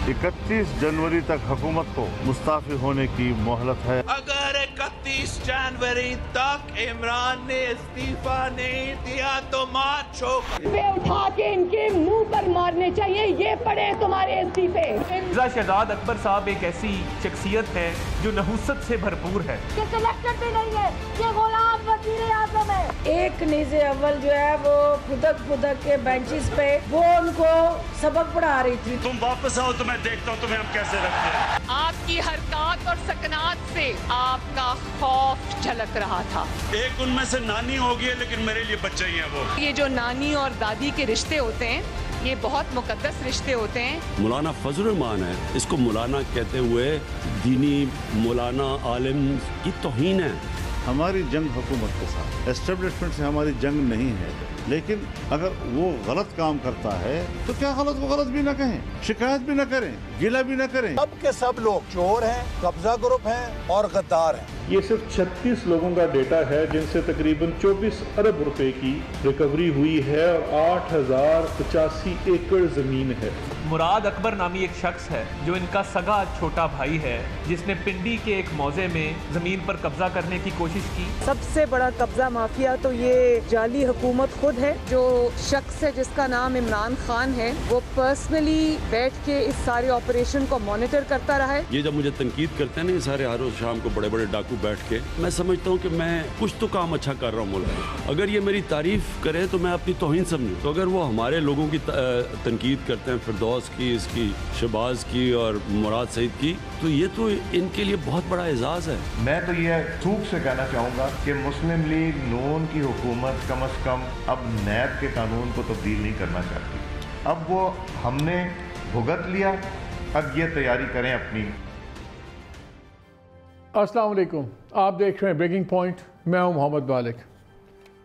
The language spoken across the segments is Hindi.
31 जनवरी तक हुकूमत को मुस्ताफी होने की मोहलत है। अगर 31 जनवरी तक इमरान ने इस्तीफा नहीं दिया तो मार्च होगा। उठा के इनके मुंह पर मारने चाहिए। ये पड़े तुम्हारे इस्तीफे। शहजाद अकबर साहब एक ऐसी शख्सियत है जो नहुसत से भरपूर है। ये सिलेक्टेड भी नहीं है, ये गुलाम वज़ीर आज़म है। एक नीज़े अव्वल जो है वो फुदक के बेंचेस पे वो उनको सबक पढ़ा रही थी। तुम वापस आओ तो मैं देखता हूँ तुम्हें हम कैसे रखते हैं। आपकी हरकत और सकनात से आपका खौफ झलक रहा था। एक उनमें से नानी होगी है, लेकिन मेरे लिए बच्चे ही हैं वो। ये जो नानी और दादी के रिश्ते होते हैं, ये बहुत मुकद्दस रिश्ते होते हैं। मौलाना फजल रहमान है, इसको मौलाना कहते हुए दीनी मौलाना आलिम की तौहीन है। हमारी जंग हुकूमत के साथ, एस्टेब्लिशमेंट से हमारी जंग नहीं है, लेकिन अगर वो गलत काम करता है तो क्या गलत को गलत भी न कहें, शिकायत भी न करें, गिला भी न करें। सब के सब लोग चोर हैं, कब्जा ग्रुप हैं और गद्दार हैं। ये सिर्फ 36 लोगों का डेटा है जिनसे तकरीबन 24 अरब रुपए की रिकवरी हुई है और 8085 एकड़ जमीन है। मुराद अकबर नामी एक शख्स है जो इनका सगा छोटा भाई है, जिसने पिंडी के एक मौजे में जमीन पर कब्जा करने की कोशिश की। सबसे बड़ा कब्जा माफिया तो ये जाली हुकूमत खुद है। जो शख्स है जिसका नाम इमरान खान है, वो पर्सनली बैठ के इस सारे ऑपरेशन को मॉनिटर करता रहा है। ये जब मुझे तनकीद करते हैं ना, ये सारे हर रोज शाम को बड़े बड़े डाकू बैठ के, मैं समझता हूँ कि मैं कुछ तो काम अच्छा कर रहा हूँ मुल्क में। अगर ये मेरी तारीफ करे तो मैं अपनी तौहीन समझूँ, तो अगर वो हमारे लोगों की तनकीद करते हैं, फिरदौस की, इसकी, शहबाज की और मुराद सईद की, तो ये तो इनके लिए बहुत बड़ा एजाज़ है। मैं तो ये थूक से कहना चाहूँगा कि मुस्लिम लीग नून की हुकूमत कम अज़ कम अब नैब के कानून को तब्दील नहीं करना चाहती। अब वो हमने भुगत लिया, अब ये तैयारी करें अपनी। अस्सलाम वालेकुम, आप देख रहे हैं ब्रेकिंग पॉइंट। मैं हूं मोहम्मद बालिक।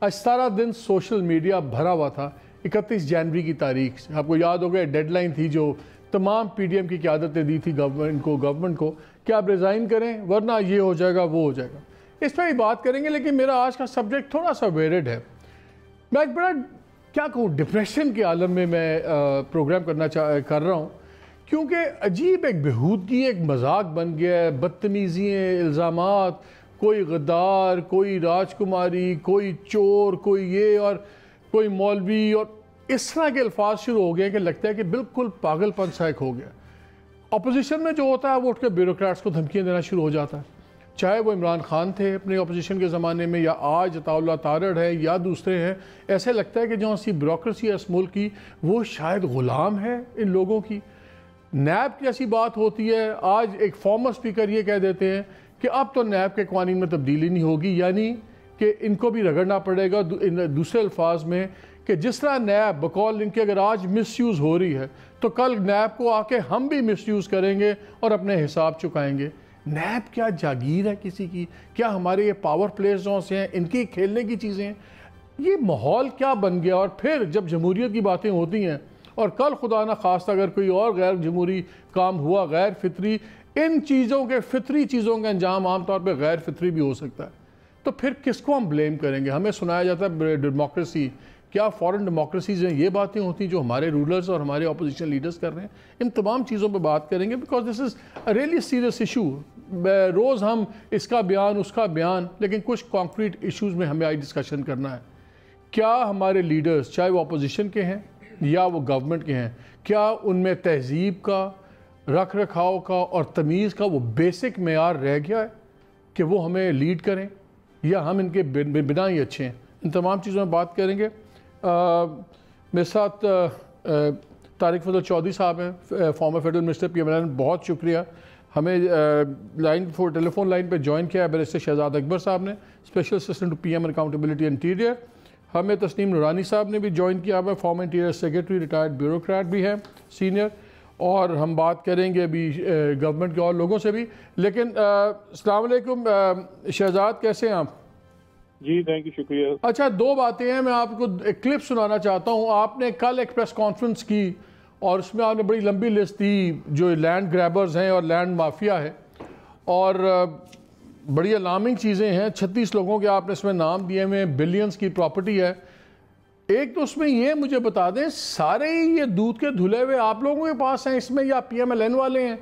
आज सारा दिन सोशल मीडिया भरा हुआ था 31 जनवरी की तारीख से। आपको याद होगा डेडलाइन थी जो तमाम PDM की क़यादत ने दी थी गवर्नमेंट को कि आप रिज़ाइन करें वरना ये हो जाएगा वो हो जाएगा। इस पर ही बात करेंगे, लेकिन मेरा आज का सब्जेक्ट थोड़ा सा वेरिड है। मैं एक बड़ा क्या कहूँ डिप्रेशन के आलम में मैं प्रोग्राम कर रहा हूँ, क्योंकि अजीब एक बेहूदगी, एक मजाक बन गया है। बदतमीज़ियाँ, इल्ज़ामात, कोई गद्दार, कोई राजकुमारी, कोई चोर, कोई ये और कोई मौलवी, और इस तरह के अल्फाज शुरू हो गए कि लगता है कि बिल्कुल पागलपन सा एक हो गया। अपोजिशन में जो होता है वो उठ के ब्यूरोक्रेट्स को धमकियाँ देना शुरू हो जाता है, चाहे वो इमरान खान थे अपने अपोजिशन के ज़माने में, या आज अताउल्लाह तारड़ है या दूसरे हैं। ऐसे लगता है कि जो सी ब्यूरोक्रेसी है इस मुल्क की, वो शायद ग़ुलाम है इन लोगों की। नैब की ऐसी बात होती है, आज एक फॉर्मर स्पीकर ये कह देते हैं कि अब तो नैब के क़वानीन में तब्दीली नहीं होगी, यानी कि इनको भी रगड़ना पड़ेगा दूसरे अल्फाज में कि जिस तरह नैब बकौल इनके अगर आज मिसयूज़ हो रही है तो कल नैब को आके हम भी मिसयूज़ करेंगे और अपने हिसाब चुकाएंगे। नैब क्या जागीर है किसी की? क्या हमारे ये पावर प्लेयर्स जो हैं इनकी खेलने की चीज़ें हैं? ये माहौल क्या बन गया? और फिर जब जमहूरियत की बातें होती हैं और कल खुदा ना खास्ता अगर कोई और गैर जमहूरी काम हुआ, गैर फितरी, इन चीज़ों के फितरी चीज़ों का अंजाम आमतौर पर गैर फितरी भी हो सकता है, तो फिर किसको हम ब्लेम करेंगे? हमें सुनाया जाता है डेमोक्रेसी, क्या फॉरेन डेमोक्रेसीज हैं? ये बातें होती हैं जो हमारे रूलर्स और हमारे अपोजिशन लीडर्स कर रहे हैं। इन तमाम चीज़ों पे बात करेंगे because this is a really serious issue. रोज़ हम इसका बयान उसका बयान, लेकिन कुछ कॉन्क्रीट इशूज़ में हमें आज डिस्कशन करना है। क्या हमारे लीडर्स, चाहे वो अपोजिशन के हैं या वो गवर्नमेंट के हैं, क्या उनमें तहजीब का, रख रखाव का और तमीज़ का वो बेसिक मेयार रह गया है कि वो हमें लीड करें, या हम इनके बिना ही अच्छे हैं? इन तमाम चीज़ों में बात करेंगे। मेरे साथ तारिक फजल चौधरी साहब हैं, फॉर्मर फेडरल मिनिस्टर PMLN। बहुत शुक्रिया, हमें टेलीफोन लाइन पे ज्वाइन किया है बैरिस्टर शहजाद अकबर साहब ने, special assistant to PM accountability interior. हमें तस्नीम नूरानी साहब ने भी ज्वाइन किया है, former interior secretary, retired bureaucrat भी हैं सीनियर। और हम बात करेंगे अभी गवर्नमेंट के और लोगों से भी। लेकिन अस्सलाम वालेकुम शहजाद, कैसे हैं आप? जी थैंक यू, शुक्रिया। अच्छा, दो बातें हैं, मैं आपको एक क्लिप सुनाना चाहता हूँ। आपने कल एक प्रेस कॉन्फ्रेंस की और उसमें आपने बड़ी लंबी लिस्ट दी जो लैंड ग्रैबर्स हैं और लैंड माफिया है, और बड़ी अलार्मिंग चीज़ें हैं। 36 लोगों के आपने इसमें नाम दिए हुए, बिलियंस की प्रॉपर्टी है। एक तो उसमें ये मुझे बता दें, सारे ही ये दूध के धुले हुए आप लोगों के पास हैं इसमें, या PMLN वाले हैं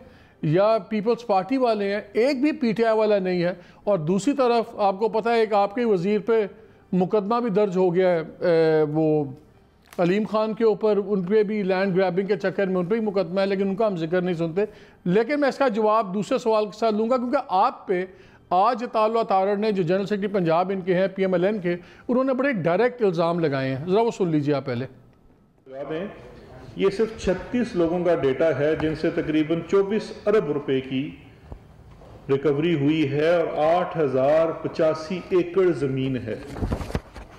या पीपल्स पार्टी वाले हैं, एक भी PTI वाला नहीं है। और दूसरी तरफ आपको पता है एक आपके वजीर पे मुकदमा भी दर्ज हो गया है, वो अलीम खान के ऊपर, उन पर भी लैंड ग्रैबिंग के चक्कर में उन पर भी मुकदमा है, लेकिन उनका हम जिक्र नहीं सुनते। लेकिन मैं इसका जवाब दूसरे सवाल के साथ लूँगा, क्योंकि आप पे आज तालुआ तारड़ ने, जो जनरल सेक्रेटरी पंजाब इनके हैं PMLN के, उन्होंने बड़े डायरेक्ट इल्ज़ाम लगाए हैं, ज़रा वो सुन लीजिए आप पहले। ये सिर्फ 36 लोगों का डेटा है जिनसे तकरीबन 24 अरब रुपए की रिकवरी हुई है और 8085 एकड़ ज़मीन है,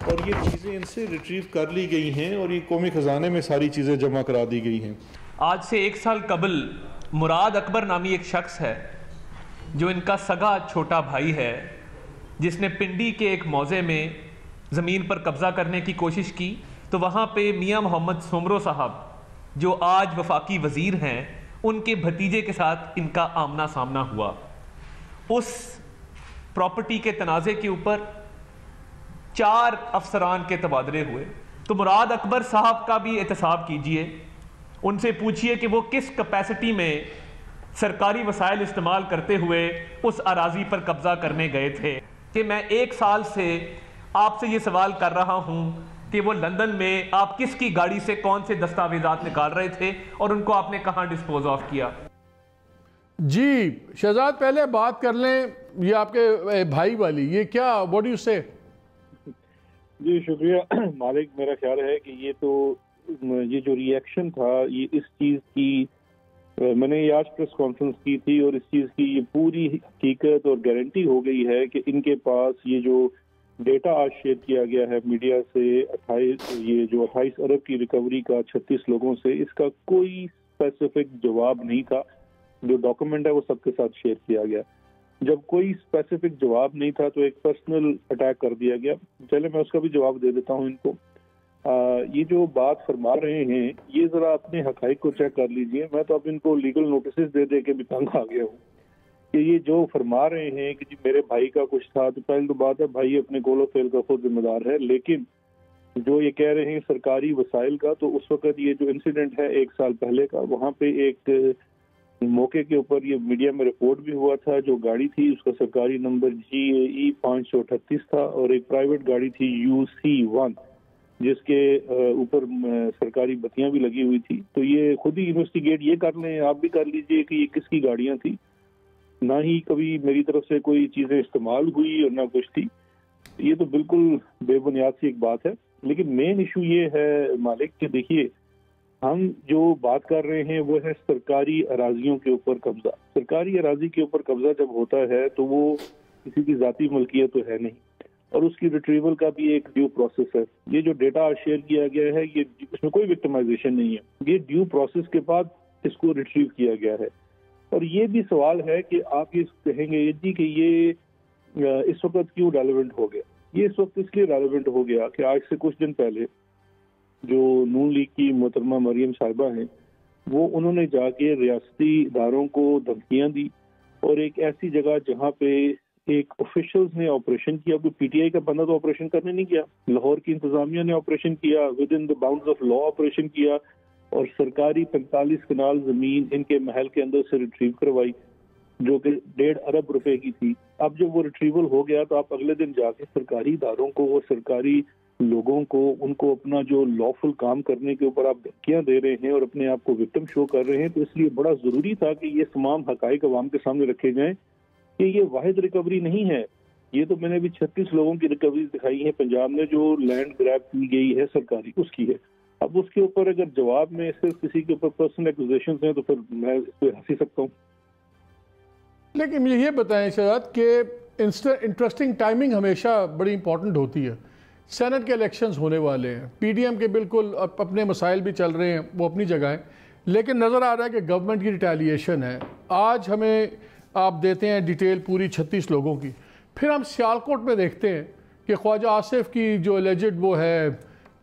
और ये चीज़ें इनसे रिट्रीव कर ली गई हैं और ये कौमी ख़जाने में सारी चीज़ें जमा करा दी गई हैं। आज से 1 साल कबल मुराद अकबर नामी एक शख्स है जो इनका सगा छोटा भाई है, जिसने पिंडी के एक मौजे में ज़मीन पर कब्ज़ा करने की कोशिश की, तो वहाँ पे मियाँ मोहम्मद सोमरो साहब जो आज वफाकी वज़ीर हैं, उनके भतीजे के साथ इनका आमना सामना हुआ। उस प्रॉपर्टी के तनाज़े के ऊपर 4 अफसरान के तबादले हुए। तो मुराद अकबर साहब का भी एहतसाब कीजिए, उनसे पूछिए कि वो किस कैपेसिटी में सरकारी वसाइल इस्तेमाल करते हुए उस अराजी पर कब्जा करने गए थे। कि मैं 1 साल से आपसे ये सवाल कर रहा हूं कि वो लंदन में आप किसकी गाड़ी से कौन से दस्तावेजात निकाल रहे थे और उनको आपने कहां डिस्पोज ऑफ किया। जी शहजाद, पहले बात कर लें ये आपके भाई वाली, ये क्या, व्हाट डू यू से? जी शुक्रिया मालिक। मेरा ख्याल है कि ये जो रिएक्शन था, ये इस चीज़ की मैंने आज प्रेस कॉन्फ्रेंस की थी और इस चीज़ की ये पूरी हकीकत और गारंटी हो गई है कि इनके पास ये जो डेटा आज शेयर किया गया है मीडिया से 28 अरब की रिकवरी का 36 लोगों से, इसका कोई स्पेसिफिक जवाब नहीं था। जो डॉक्यूमेंट है वो सबके साथ शेयर किया गया। जब कोई स्पेसिफिक जवाब नहीं था तो एक पर्सनल अटैक कर दिया गया। चले मैं उसका भी जवाब दे देता हूँ इनको। ये जो बात फरमा रहे हैं, ये जरा अपने हकाइक को चेक कर लीजिए। मैं तो अब इनको लीगल नोटिस दे दे के भी तंग आ गया हूँ कि ये जो फरमा रहे हैं कि जी मेरे भाई का कुछ था, तो पहले तो बात है भाई अपने गोलो फेल का खुद जिम्मेदार है। लेकिन जो ये कह रहे हैं सरकारी वसाइल का, तो उस वक्त ये जो इंसिडेंट है 1 साल पहले का, वहाँ पे एक मौके के ऊपर ये मीडिया में रिपोर्ट भी हुआ था। जो गाड़ी थी उसका सरकारी नंबर GAE 538 था और एक प्राइवेट गाड़ी थी UC1 जिसके ऊपर सरकारी बत्तियां भी लगी हुई थी। तो ये खुद ही इन्वेस्टिगेट ये कर लें, आप भी कर लीजिए कि ये किसकी गाड़ियां थी। ना ही कभी मेरी तरफ से कोई चीजें इस्तेमाल हुई और ना कुछ थी। ये तो बिल्कुल बेबुनियाद सी एक बात है। लेकिन मेन इशू ये है मालिक कि देखिए, हम जो बात कर रहे हैं वो है सरकारी अराजियों के ऊपर कब्जा। सरकारी अराजी के ऊपर कब्जा जब होता है तो वो किसी की जाती मलकियत तो है नहीं, और उसकी रिट्रीवल का भी एक ड्यू प्रोसेस है। ये जो डेटा शेयर किया गया है, ये इसमें कोई विक्टिमाइजेशन नहीं है, ये ड्यू प्रोसेस के बाद इसको रिट्रीव किया गया है। और ये भी सवाल है कि आप ये कहेंगे जी कि ये इस वक्त क्यों रेलेवेंट हो गया। ये इस वक्त इसलिए रेलेवेंट हो गया कि आज से कुछ दिन पहले जो नून लीग की मोहतरमा मरियम साहिबा हैं, वो उन्होंने जाके रियासती इदारों को धमकियां दी और एक ऐसी जगह जहाँ पे एक ऑफिशियल्स ने ऑपरेशन किया। कोई PTI का बंदा तो ऑपरेशन करने नहीं गया, लाहौर की इंतजामिया ने ऑपरेशन किया, with in the bounds of law operation किया और सरकारी 45 कनाल जमीन इनके महल के अंदर से रिट्रीव करवाई जो कि 1.5 अरब रुपए की थी। अब जब वो रिट्रीवल हो गया तो आप अगले दिन जाके सरकारी इदारों को और सरकारी लोगों को, उनको अपना जो लॉफुल काम करने के ऊपर आप धमकियां दे रहे हैं और अपने आप को विक्टिम शो कर रहे हैं। तो इसलिए बड़ा जरूरी था कि ये तमाम हकाइक अवाम के सामने रखे जाएं कि ये वाहिद रिकवरी नहीं है। ये तो मैंने भी 36 लोगों की रिकवरी दिखाई है। पंजाब में जो लैंड ग्रैब की गई है सरकारी, उसकी है। अब उसके ऊपर अगर जवाब में सिर्फ किसी के ऊपर पर्सनल एक्यूजेशंस हैं तो फिर मैं इस पर हंस ही सकता हूँ। लेकिन मुझे ये बताएं शहजाद कि इंटरेस्टिंग टाइमिंग हमेशा बड़ी इंपॉर्टेंट होती है। सेनेट के इलेक्शंस होने वाले हैं, PDM के बिल्कुल अपने मसाइल भी चल रहे हैं, वो अपनी जगह हैं, लेकिन नज़र आ रहा है कि गवर्नमेंट की रिटेलिएशन है। आज हमें आप देते हैं डिटेल पूरी 36 लोगों की, फिर हम सियालकोट में देखते हैं कि ख्वाजा आसिफ की जो एलिजिड वो है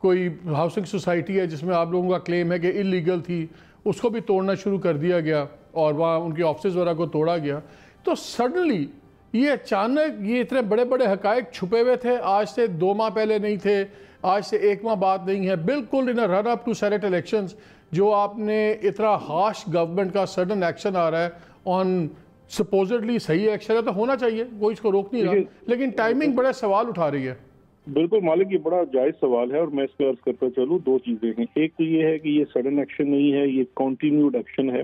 कोई हाउसिंग सोसाइटी है जिसमें आप लोगों का क्लेम है कि इलीगल थी, उसको भी तोड़ना शुरू कर दिया गया और वहाँ उनकी ऑफिस वगैरह को तोड़ा गया। तो सडनली ये अचानक ये इतने बड़े बड़े हकायक छुपे हुए थे, आज से 2 माह पहले नहीं थे, आज से 1 माह बाद नहीं है, बिल्कुल in run up to senate elections जो आपने इतना हार्श गवर्नमेंट का सडन एक्शन आ रहा है ऑन सपोजिटली सही एक्शन है तो होना चाहिए, कोई इसको रोक नहीं रहा, लेकिन टाइमिंग बड़े सवाल उठा रही है। बिल्कुल मालिक, ये बड़ा जायज सवाल है और मैं इसको अर्ज करता चलूँ। 2 चीजें हैं। एक तो ये है कि ये सडन एक्शन नहीं है, ये कंटिन्यूड एक्शन है।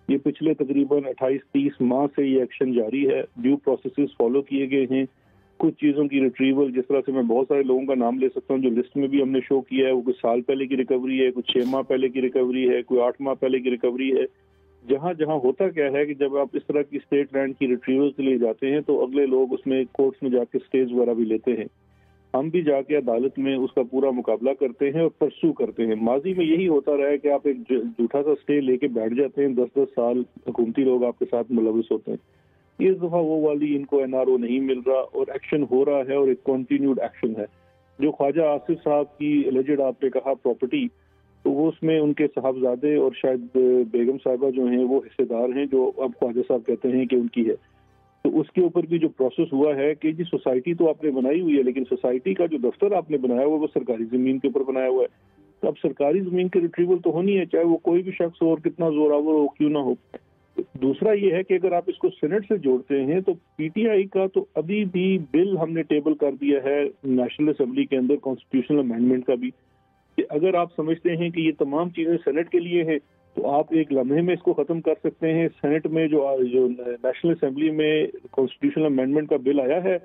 ये पिछले तकरीबन 28-30 माह से ये एक्शन जारी है। ड्यू प्रोसेसेस फॉलो किए गए हैं। कुछ चीज़ों की रिट्रीवल, जिस तरह से मैं बहुत सारे लोगों का नाम ले सकता हूँ जो लिस्ट में भी हमने शो किया है, वो कुछ साल पहले की रिकवरी है, कुछ 6 माह पहले की रिकवरी है, कोई 8 माह पहले की रिकवरी है। जहाँ जहाँ होता क्या है कि जब आप इस तरह की स्टेट लैंड की रिट्रीवल के लिए जाते हैं तो अगले लोग उसमें कोर्ट्स में जाके स्टेज वगैरह भी लेते हैं। हम भी जाके अदालत में उसका पूरा मुकाबला करते हैं और परसू करते हैं। माजी में यही होता रहा है कि आप एक झूठा सा स्टे लेके बैठ जाते हैं, 10-10 साल हुकूमती लोग आपके साथ मुलविस होते हैं। इस दफा वो वाली इनको एनआरओ नहीं मिल रहा और एक्शन हो रहा है और एक कंटिन्यूड एक्शन है। जो ख्वाजा आसिफ साहब की एलिजेड आपने कहा प्रॉपर्टी, तो वो उसमें उनके साहबजादे और शायद बेगम साहिबा जो हैं वो हिस्सेदार हैं, जो अब ख्वाजा साहब कहते हैं कि उनकी है। तो उसके ऊपर भी जो प्रोसेस हुआ है कि जी सोसाइटी तो आपने बनाई हुई है, लेकिन सोसाइटी का जो दफ्तर आपने बनाया हुआ है वो सरकारी जमीन के ऊपर बनाया हुआ है। तो अब सरकारी जमीन की रिट्रीवल तो होनी है, चाहे वो कोई भी शख्स हो और कितना जोरावर हो क्यों ना हो। दूसरा ये है कि अगर आप इसको सेनेट से जोड़ते हैं तो पीटीआई का तो अभी भी बिल हमने टेबल कर दिया है नेशनल असेंबली के अंदर कॉन्स्टिट्यूशनल अमेंडमेंट का भी, कि अगर आप समझते हैं कि ये तमाम चीजें सेनेट के लिए हैं तो आप एक लम्हे में इसको खत्म कर सकते हैं। सेनेट में जो नेशनल असेंबली में कॉन्स्टिट्यूशनल अमेंडमेंट का बिल आया है,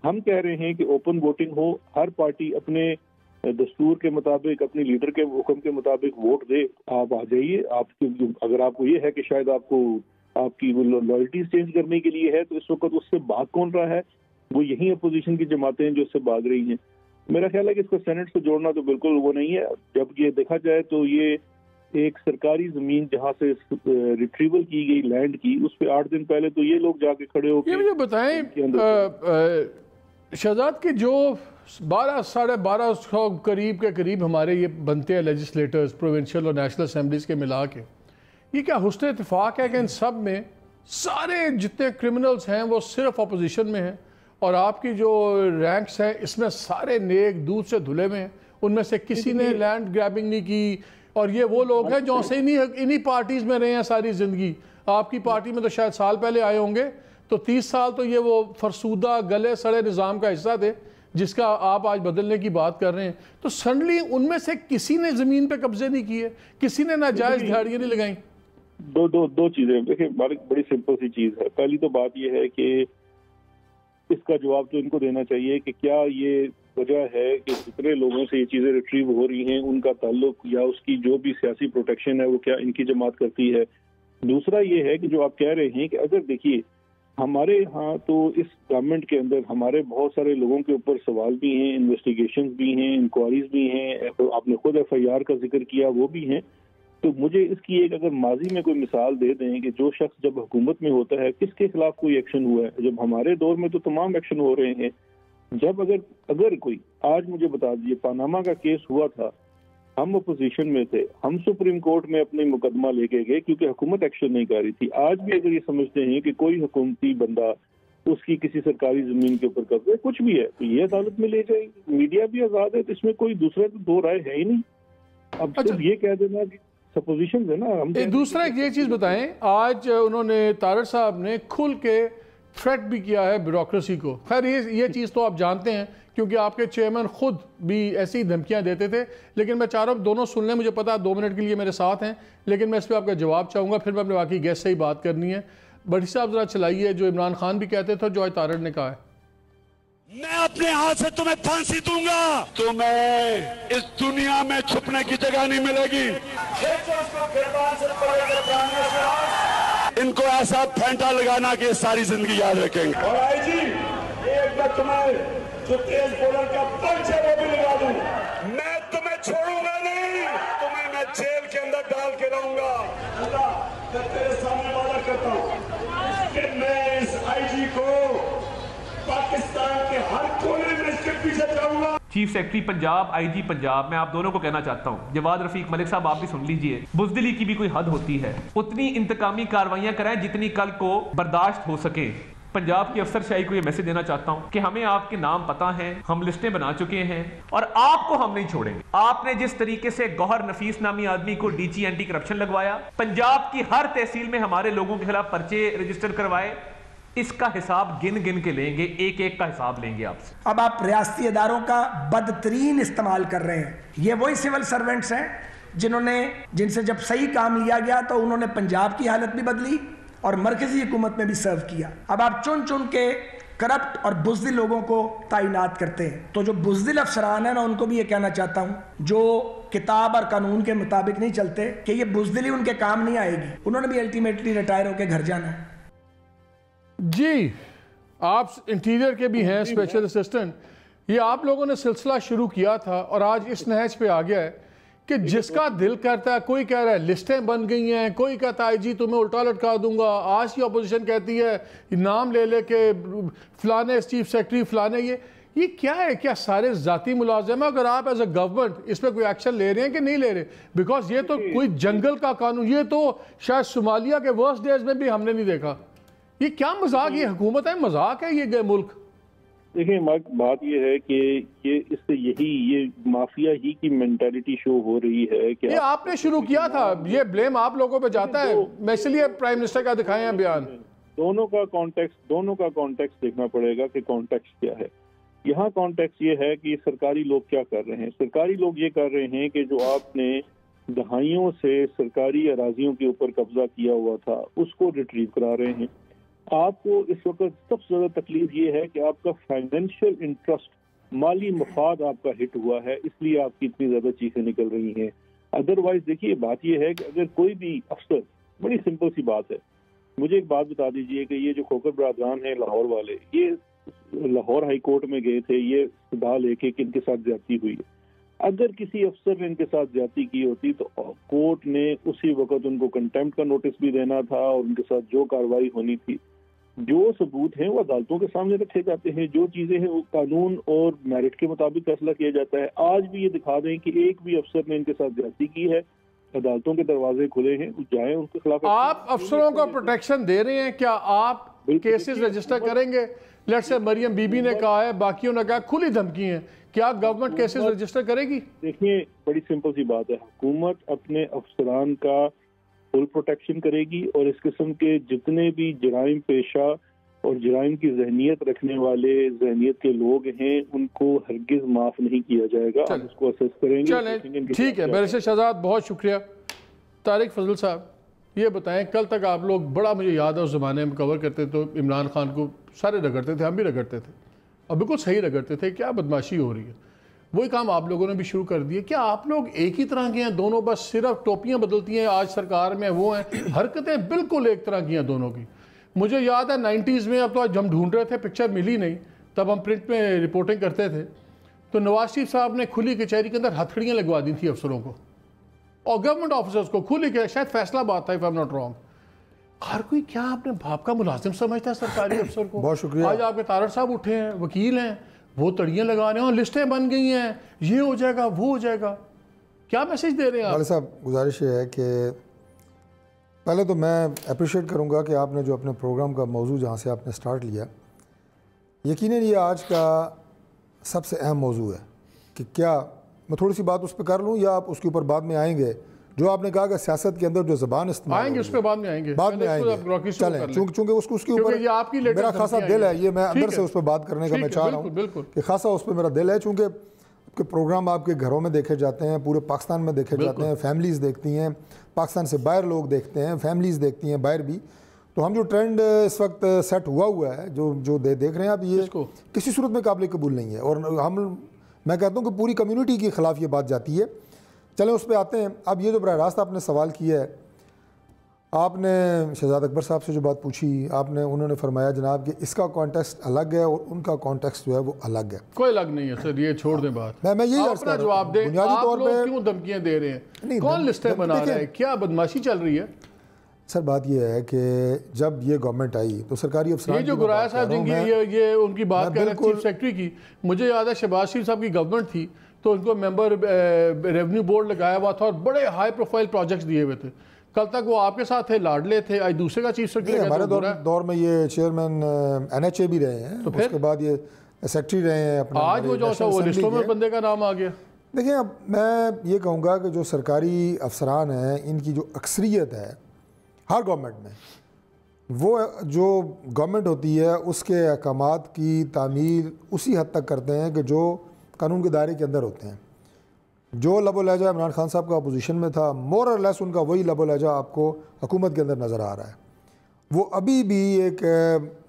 हम कह रहे हैं कि ओपन वोटिंग हो, हर पार्टी अपने दस्तूर के मुताबिक, अपने लीडर के हुक्म के मुताबिक वोट दे। आप आ जाइए। आपकी अगर आपको ये है कि शायद आपको आपकी लॉयल्टीज चेंज करने के लिए है, तो इस वक्त उससे भाग कौन रहा है? वो यही अपोजिशन की जमातें हैं जो उससे भाग रही हैं। मेरा ख्याल है कि इसको सेनेट से जोड़ना तो बिल्कुल वो नहीं है। जब ये देखा जाए तो ये एक सरकारी जमीन जहाँ से रिट्रीवल की गई लैंड की, उस पे 8 दिन पहले तो ये लोग जाके खड़े होकर ये मुझे बताएं शहजाद के जो 1200-1250 करीब के करीब हमारे ये बनते हैं लेजिस्लेटर्स प्रोविंशियल और नेशनल असेंबलीज के मिला के, ये क्या हुस्न इत्तेफाक है कि इन सब में सारे जितने क्रिमिनल्स हैं वो सिर्फ अपोजिशन में हैं और आपकी जो रैंक्स हैं इसमें सारे नेक दूध से धुले में हैं, उनमें से किसी ने लैंड ग्रैबिंग नहीं की और ये वो लोग हैं जो से इन्हीं पार्टीज में रहे हैं सारी जिंदगी। आपकी पार्टी में तो शायद साल पहले आए होंगे, तो 30 साल तो ये वो फरसूदा गले सड़े निज़ाम का हिस्सा थे जिसका आप आज बदलने की बात कर रहे हैं। तो सडनली उनमें से किसी ने जमीन पे कब्जे नहीं किए, किसी ने नाजायज दिहाड़ियां नहीं लगाई। दो चीजें देखिए मालिक, बड़ी सिंपल सी चीज है। पहली तो बात यह है कि इसका जवाब तो इनको देना चाहिए कि क्या ये वजह है कि जितने लोगों से ये चीजें रिट्रीव हो रही हैं उनका ताल्लुक या उसकी जो भी सियासी प्रोटेक्शन है वो क्या इनकी जमात करती है। दूसरा ये है कि जो आप कह रहे हैं कि अगर देखिए हमारे यहाँ तो इस गवर्नमेंट के अंदर हमारे बहुत सारे लोगों के ऊपर सवाल भी हैं, इन्वेस्टिगेशंस भी हैं, इंक्वायरीज भी हैं, आपने खुद FIR का जिक्र किया वो भी हैं। तो मुझे इसकी एक अगर माजी में कोई मिसाल दे दें कि जो शख्स जब हुकूमत में होता है किसके खिलाफ कोई एक्शन हुआ है। जब हमारे दौर में तो तमाम एक्शन हो रहे हैं। जब अगर कोई आज मुझे बता दीजिए, पानामा का केस हुआ था, हम अपोजिशन में थे, हम सुप्रीम कोर्ट में अपनी मुकदमा लेके गए क्योंकि हुकूमत एक्शन नहीं कर रही थी। आज भी अगर ये समझते हैं कि कोई हुकूमती बंदा उसकी किसी सरकारी जमीन के ऊपर कब्जा कुछ भी है तो ये अदालत में ले जाएंगे। मीडिया भी आजाद है, तो इसमें कोई दूसरा तो दो राय है ही नहीं। अब सिर्फ ये कह देना कि सपोजिशन है ना। हम दूसरा एक ये चीज बताएं, आज उन्होंने तारड़ साहब ने खुल के थ्रेट भी किया है ब्यूरोक्रेसी को। खैर ये चीज़ तो आप जानते हैं क्योंकि आपके चेयरमैन खुद भी ऐसी ही धमकियां देते थे, लेकिन मैं चाह रहा हूँ दोनों सुन लें। मुझे पता है 2 मिनट के लिए मेरे साथ हैं, लेकिन मैं इस पर आपका जवाब चाहूँगा, फिर मैं अपने बाकी गेस्ट से ही बात करनी है। बड़ी साहब जरा चलाइए जो इमरान खान भी कहते थे, जो आज तारड़ ने कहा है। मैं अपने हाथ से तुम्हें फांसी दूंगा, तुम्हें इस दुनिया में छुपने की जगह नहीं मिलेगी। इनको ऐसा फेंटा लगाना कि सारी जिंदगी याद रखेंगे। और आईजी एक बार तुम्हें जो तेज बोलर का पंच है वो भी लगा दूं। मैं तुम्हें छोड़ूंगा नहीं, तुम्हें मैं जेल के अंदर डाल के रहूंगा। मैं तेरे सामने वादा करता हूं कि मैं इस आईजी को पाकिस्तान के हर कोने में इसके पीछे जाऊंगा। Chief secretary Punjab, IG Punjab, मैं आप दोनों को कहना चाहता हूं, जवाद रफीक मलिक साहब आप भी सुन लीजिए, बुजदिली की भी कोई हद होती है। उतनी इंतकामी कार्रवाइयां कराएं जितनी कल को बर्दाश्त हो सके। पंजाब की अफसरशाही को ये मैसेज देना चाहता हूं कि हमें आपके नाम पता हैं, हम लिस्टें बना चुके हैं और आपको हम नहीं छोड़ेंगे। आपने जिस तरीके से गौहर नफीस नामी आदमी को डीजी एंटी करप्शन लगवाया, पंजाब की हर तहसील में हमारे लोगों के खिलाफ पर्चे रजिस्टर करवाए, इसका हिसाब गिन गिन के लेंगे, एक एक का हिसाब लेंगे आपसे। अब आप रियासती इदारों का बदतरीन इस्तेमाल कर रहे हैं। ये वही सिविल सर्वेंट्स हैं जिनसे जब सही काम लिया गया तो उन्होंने पंजाब की हालत भी बदली और मरकजी हुकूमत में भी सर्व किया। अब आप चुन चुन के करप्ट और बुज़दिल लोगों को तैनात करते हैं। तो जो बुज़दिल अफसरान है, मैं उनको भी ये कहना चाहता हूं, जो किताब और कानून के मुताबिक नहीं चलते, कि ये बुज़दिली उनके काम नहीं आएगी। उन्होंने भी अल्टीमेटली रिटायर होकर घर जाना है। जी, आप इंटीरियर के भी हैं स्पेशल असिस्टेंट। ये आप लोगों ने सिलसिला शुरू किया था और आज इस नहज पे आ गया है कि जिसका दिल करता है, कोई कह रहा है लिस्टें बन गई हैं, कोई कहता है जी तुम्हें उल्टा लटका दूंगा। आज की अपोजिशन कहती है नाम ले ले के फलाने चीफ सेक्रेटरी फलाने, ये क्या है? क्या सारे जाती मुलाजिम है? अगर आप एज अ गवर्नमेंट इस पर कोई एक्शन ले रहे हैं कि नहीं ले रहे? बिकॉज ये तो कोई जंगल का कानून, ये तो शायद सोमालिया के वर्स्ट डेज में भी हमने नहीं देखा। ये क्या मजाक, ये हुकूमत है, मजाक है ये मुल्क? देखिए बात ये है कि ये इससे ये माफिया ही की मेंटालिटी शो हो रही है कि ये आपने शुरू किया था, ये ब्लेम आप लोगों पे जाता है। मैं इसलिए प्राइम मिनिस्टर का दिखाए हैं बयान। दोनों का कॉन्टेक्स्ट देखना पड़ेगा कि कॉन्टेक्स्ट क्या है। यहाँ कॉन्टेक्स्ट ये है कि सरकारी लोग क्या कर रहे हैं। सरकारी लोग ये कर रहे हैं कि जो आपने दहाइयों से सरकारी अराजियों के ऊपर कब्जा किया हुआ था उसको रिट्रीव करा रहे हैं। आपको इस वक्त सबसे ज्यादा तकलीफ ये है कि आपका फाइनेंशियल इंटरेस्ट, माली मफाद आपका हिट हुआ है, इसलिए आपकी इतनी ज्यादा चीखें निकल रही हैं। अदरवाइज देखिए बात ये है कि अगर कोई भी अफसर, बड़ी सिंपल सी बात है, मुझे एक बात बता दीजिए कि ये जो खोकर बरादरान है लाहौर वाले, ये लाहौर हाई कोर्ट में गए थे ये सदा लेके कि इनके साथ ज्यादती हुई है। अगर किसी अफसर ने इनके साथ ज्यादती की होती तो कोर्ट ने उसी वक्त उनको कंटेम्प्ट का नोटिस भी देना था और उनके साथ जो कार्रवाई होनी थी, जो सबूत हैं वो अदालतों के सामने रखे जाते हैं, जो चीजें हैं वो कानून और मेरिट के मुताबिक फैसला किया जाता है। आज भी ये दिखा दें कि एक भी अफसर ने इनके साथ ज्यादती की है, अदालतों के दरवाजे खुले हैं, जाए उनके खिलाफ। आप अफसरों को प्रोटेक्शन दे रहे हैं, क्या आप केसेस रजिस्टर करेंगे? लेट्स से मरियम बीबी ने कहा है, बाकियों ने कहा, खुली धमकी है, क्या गवर्नमेंट केसेस रजिस्टर करेगी? देखिए बड़ी सिंपल सी बात है, हुकूमत अपने अफसरान का फुल प्रोटेक्शन करेगी और इस किस्म के जितने भी जराइम पेशा और जराइम की जहनीत रखने वाले जहनीत के लोग हैं उनको हरगिज माफ नहीं किया जाएगा। हम उसको असेस करेंगे। ठीक है, बैरिस्टर शहजाद बहुत शुक्रिया। तारिक फजल साहब ये बताएं, कल तक आप लोग, बड़ा मुझे याद है उस ज़माने में कवर करते तो इमरान खान को सारे रगड़ते थे, हम भी रगड़ते थे और बिल्कुल सही रगड़ते थे, क्या बदमाशी हो रही है। वही काम आप लोगों ने भी शुरू कर दिए। क्या आप लोग एक ही तरह के हैं दोनों, बस सिर्फ टोपियां बदलती हैं, आज सरकार में वो हैं, हरकतें बिल्कुल एक तरह की हैं दोनों की। मुझे याद है 90s में, अब तो आज हम ढूंढ रहे थे, पिक्चर मिली नहीं, तब हम प्रिंट में रिपोर्टिंग करते थे, तो नवाज शरीफ साहब ने खुली कचहरी के अंदर हथकड़ियाँ लगवा दी थी अफसरों को और गवर्नमेंट ऑफिसर्स को, खुली के, शायद फैसलाबाद था if I am not wrong. हर कोई क्या अपने बाप का मुलाजिम समझता है सरकारी अफसर को। बहुत शुक्रिया। आज आपके तारड़ साहब उठे हैं, वकील हैं, वो तड़ियाँ लगा रहे हैं, लिस्टें बन गई हैं, ये हो जाएगा वो हो जाएगा, क्या मैसेज दे रहे हैं आप? वाले साहब गुजारिश ये है कि पहले तो मैं अप्रिशिएट करूंगा कि आपने जो अपने प्रोग्राम का मौजू जहाँ से आपने स्टार्ट लिया, यकीनन ये आज का सबसे अहम मौजू है कि क्या मैं थोड़ी सी बात उस पर कर लूँ या आप उसके ऊपर बाद में आएंगे? जो आपने कहा कि सियासत के अंदर जो ज़बान इस्तेमाल आएंगे उस पर बाद में आएंगे, चलें, चूँकि उसके ऊपर मेरा खासा दिल है, ये मैं अंदर से उस पर बात करने का मैं चाह रहा हूँ कि खासा उस पर मेरा दिल है, चूँकि आपके प्रोग्राम आपके घरों में देखे जाते हैं, पूरे पाकिस्तान में देखे जाते हैं, फैमिलीज़ देखती हैं, पाकिस्तान से बाहर लोग देखते हैं, फैमिलीज़ देखती हैं बाहर भी। तो हम जो ट्रेंड इस वक्त सेट हुआ है, जो देख रहे हैं आप, ये किसी सूरत में काबिल कबूल नहीं है और मैं कहता हूँ कि पूरी कम्युनिटी के ख़िलाफ़ ये बात जाती है। चलें उस पर आते हैं। अब ये जो बराह रास्त आपने सवाल किया है, आपने शहजाद अकबर साहब से जो बात पूछी, उन्होंने फरमाया जनाब कि इसका कॉन्टेक्स्ट अलग है और उनका कॉन्टेक्स्ट जो है वो अलग है। कोई अलग नहीं है सर, ये छोड़ दें बात। मैं यही अपना जवाब दें, बुनियादी तौर पर क्यों धमकियां दे रहे हैं, कौन लिस्टें बना रहा है, क्या बदमाशी चल रही है? सर बात यह है कि जब ये गवर्नमेंट आई तो सरकारी अफसर, ये जो गुराया साहब ये उनकी बात कर रहे हैं चीफ सेक्रेटरी की, मुझे याद है शहबाज शरीफ साहब की गवर्नमेंट थी तो उनको मेंबर रेवेन्यू बोर्ड लगाया हुआ था और बड़े हाई प्रोफाइल प्रोजेक्ट्स दिए हुए थे। कल तक वो आपके साथ थे, लाडले थे, आज दूसरे का चीफ सेक्रेटरी। हमारे दौर में ये चेयरमैन NHA भी रहे हैं, तो उसके बाद ये सेक्रेटरी रहे हैं अपने। आज वो जो वो लिस्टों में बंदे का नाम आ गया। देखिए, अब मैं ये कहूँगा कि जो सरकारी अफसरान हैं, इनकी जो अक्सरियत है हर गवर्नमेंट में, वो जो गवर्नमेंट होती है उसके अहकामात की तामील उसी हद तक करते हैं कि जो कानून के दायरे के अंदर होते हैं। जो लबो लहजा इमरान खान साहब का अपोजिशन में था, मोर और लेस उनका वही लबो लहजा आपको हुकूमत के अंदर नज़र आ रहा है। वो अभी भी एक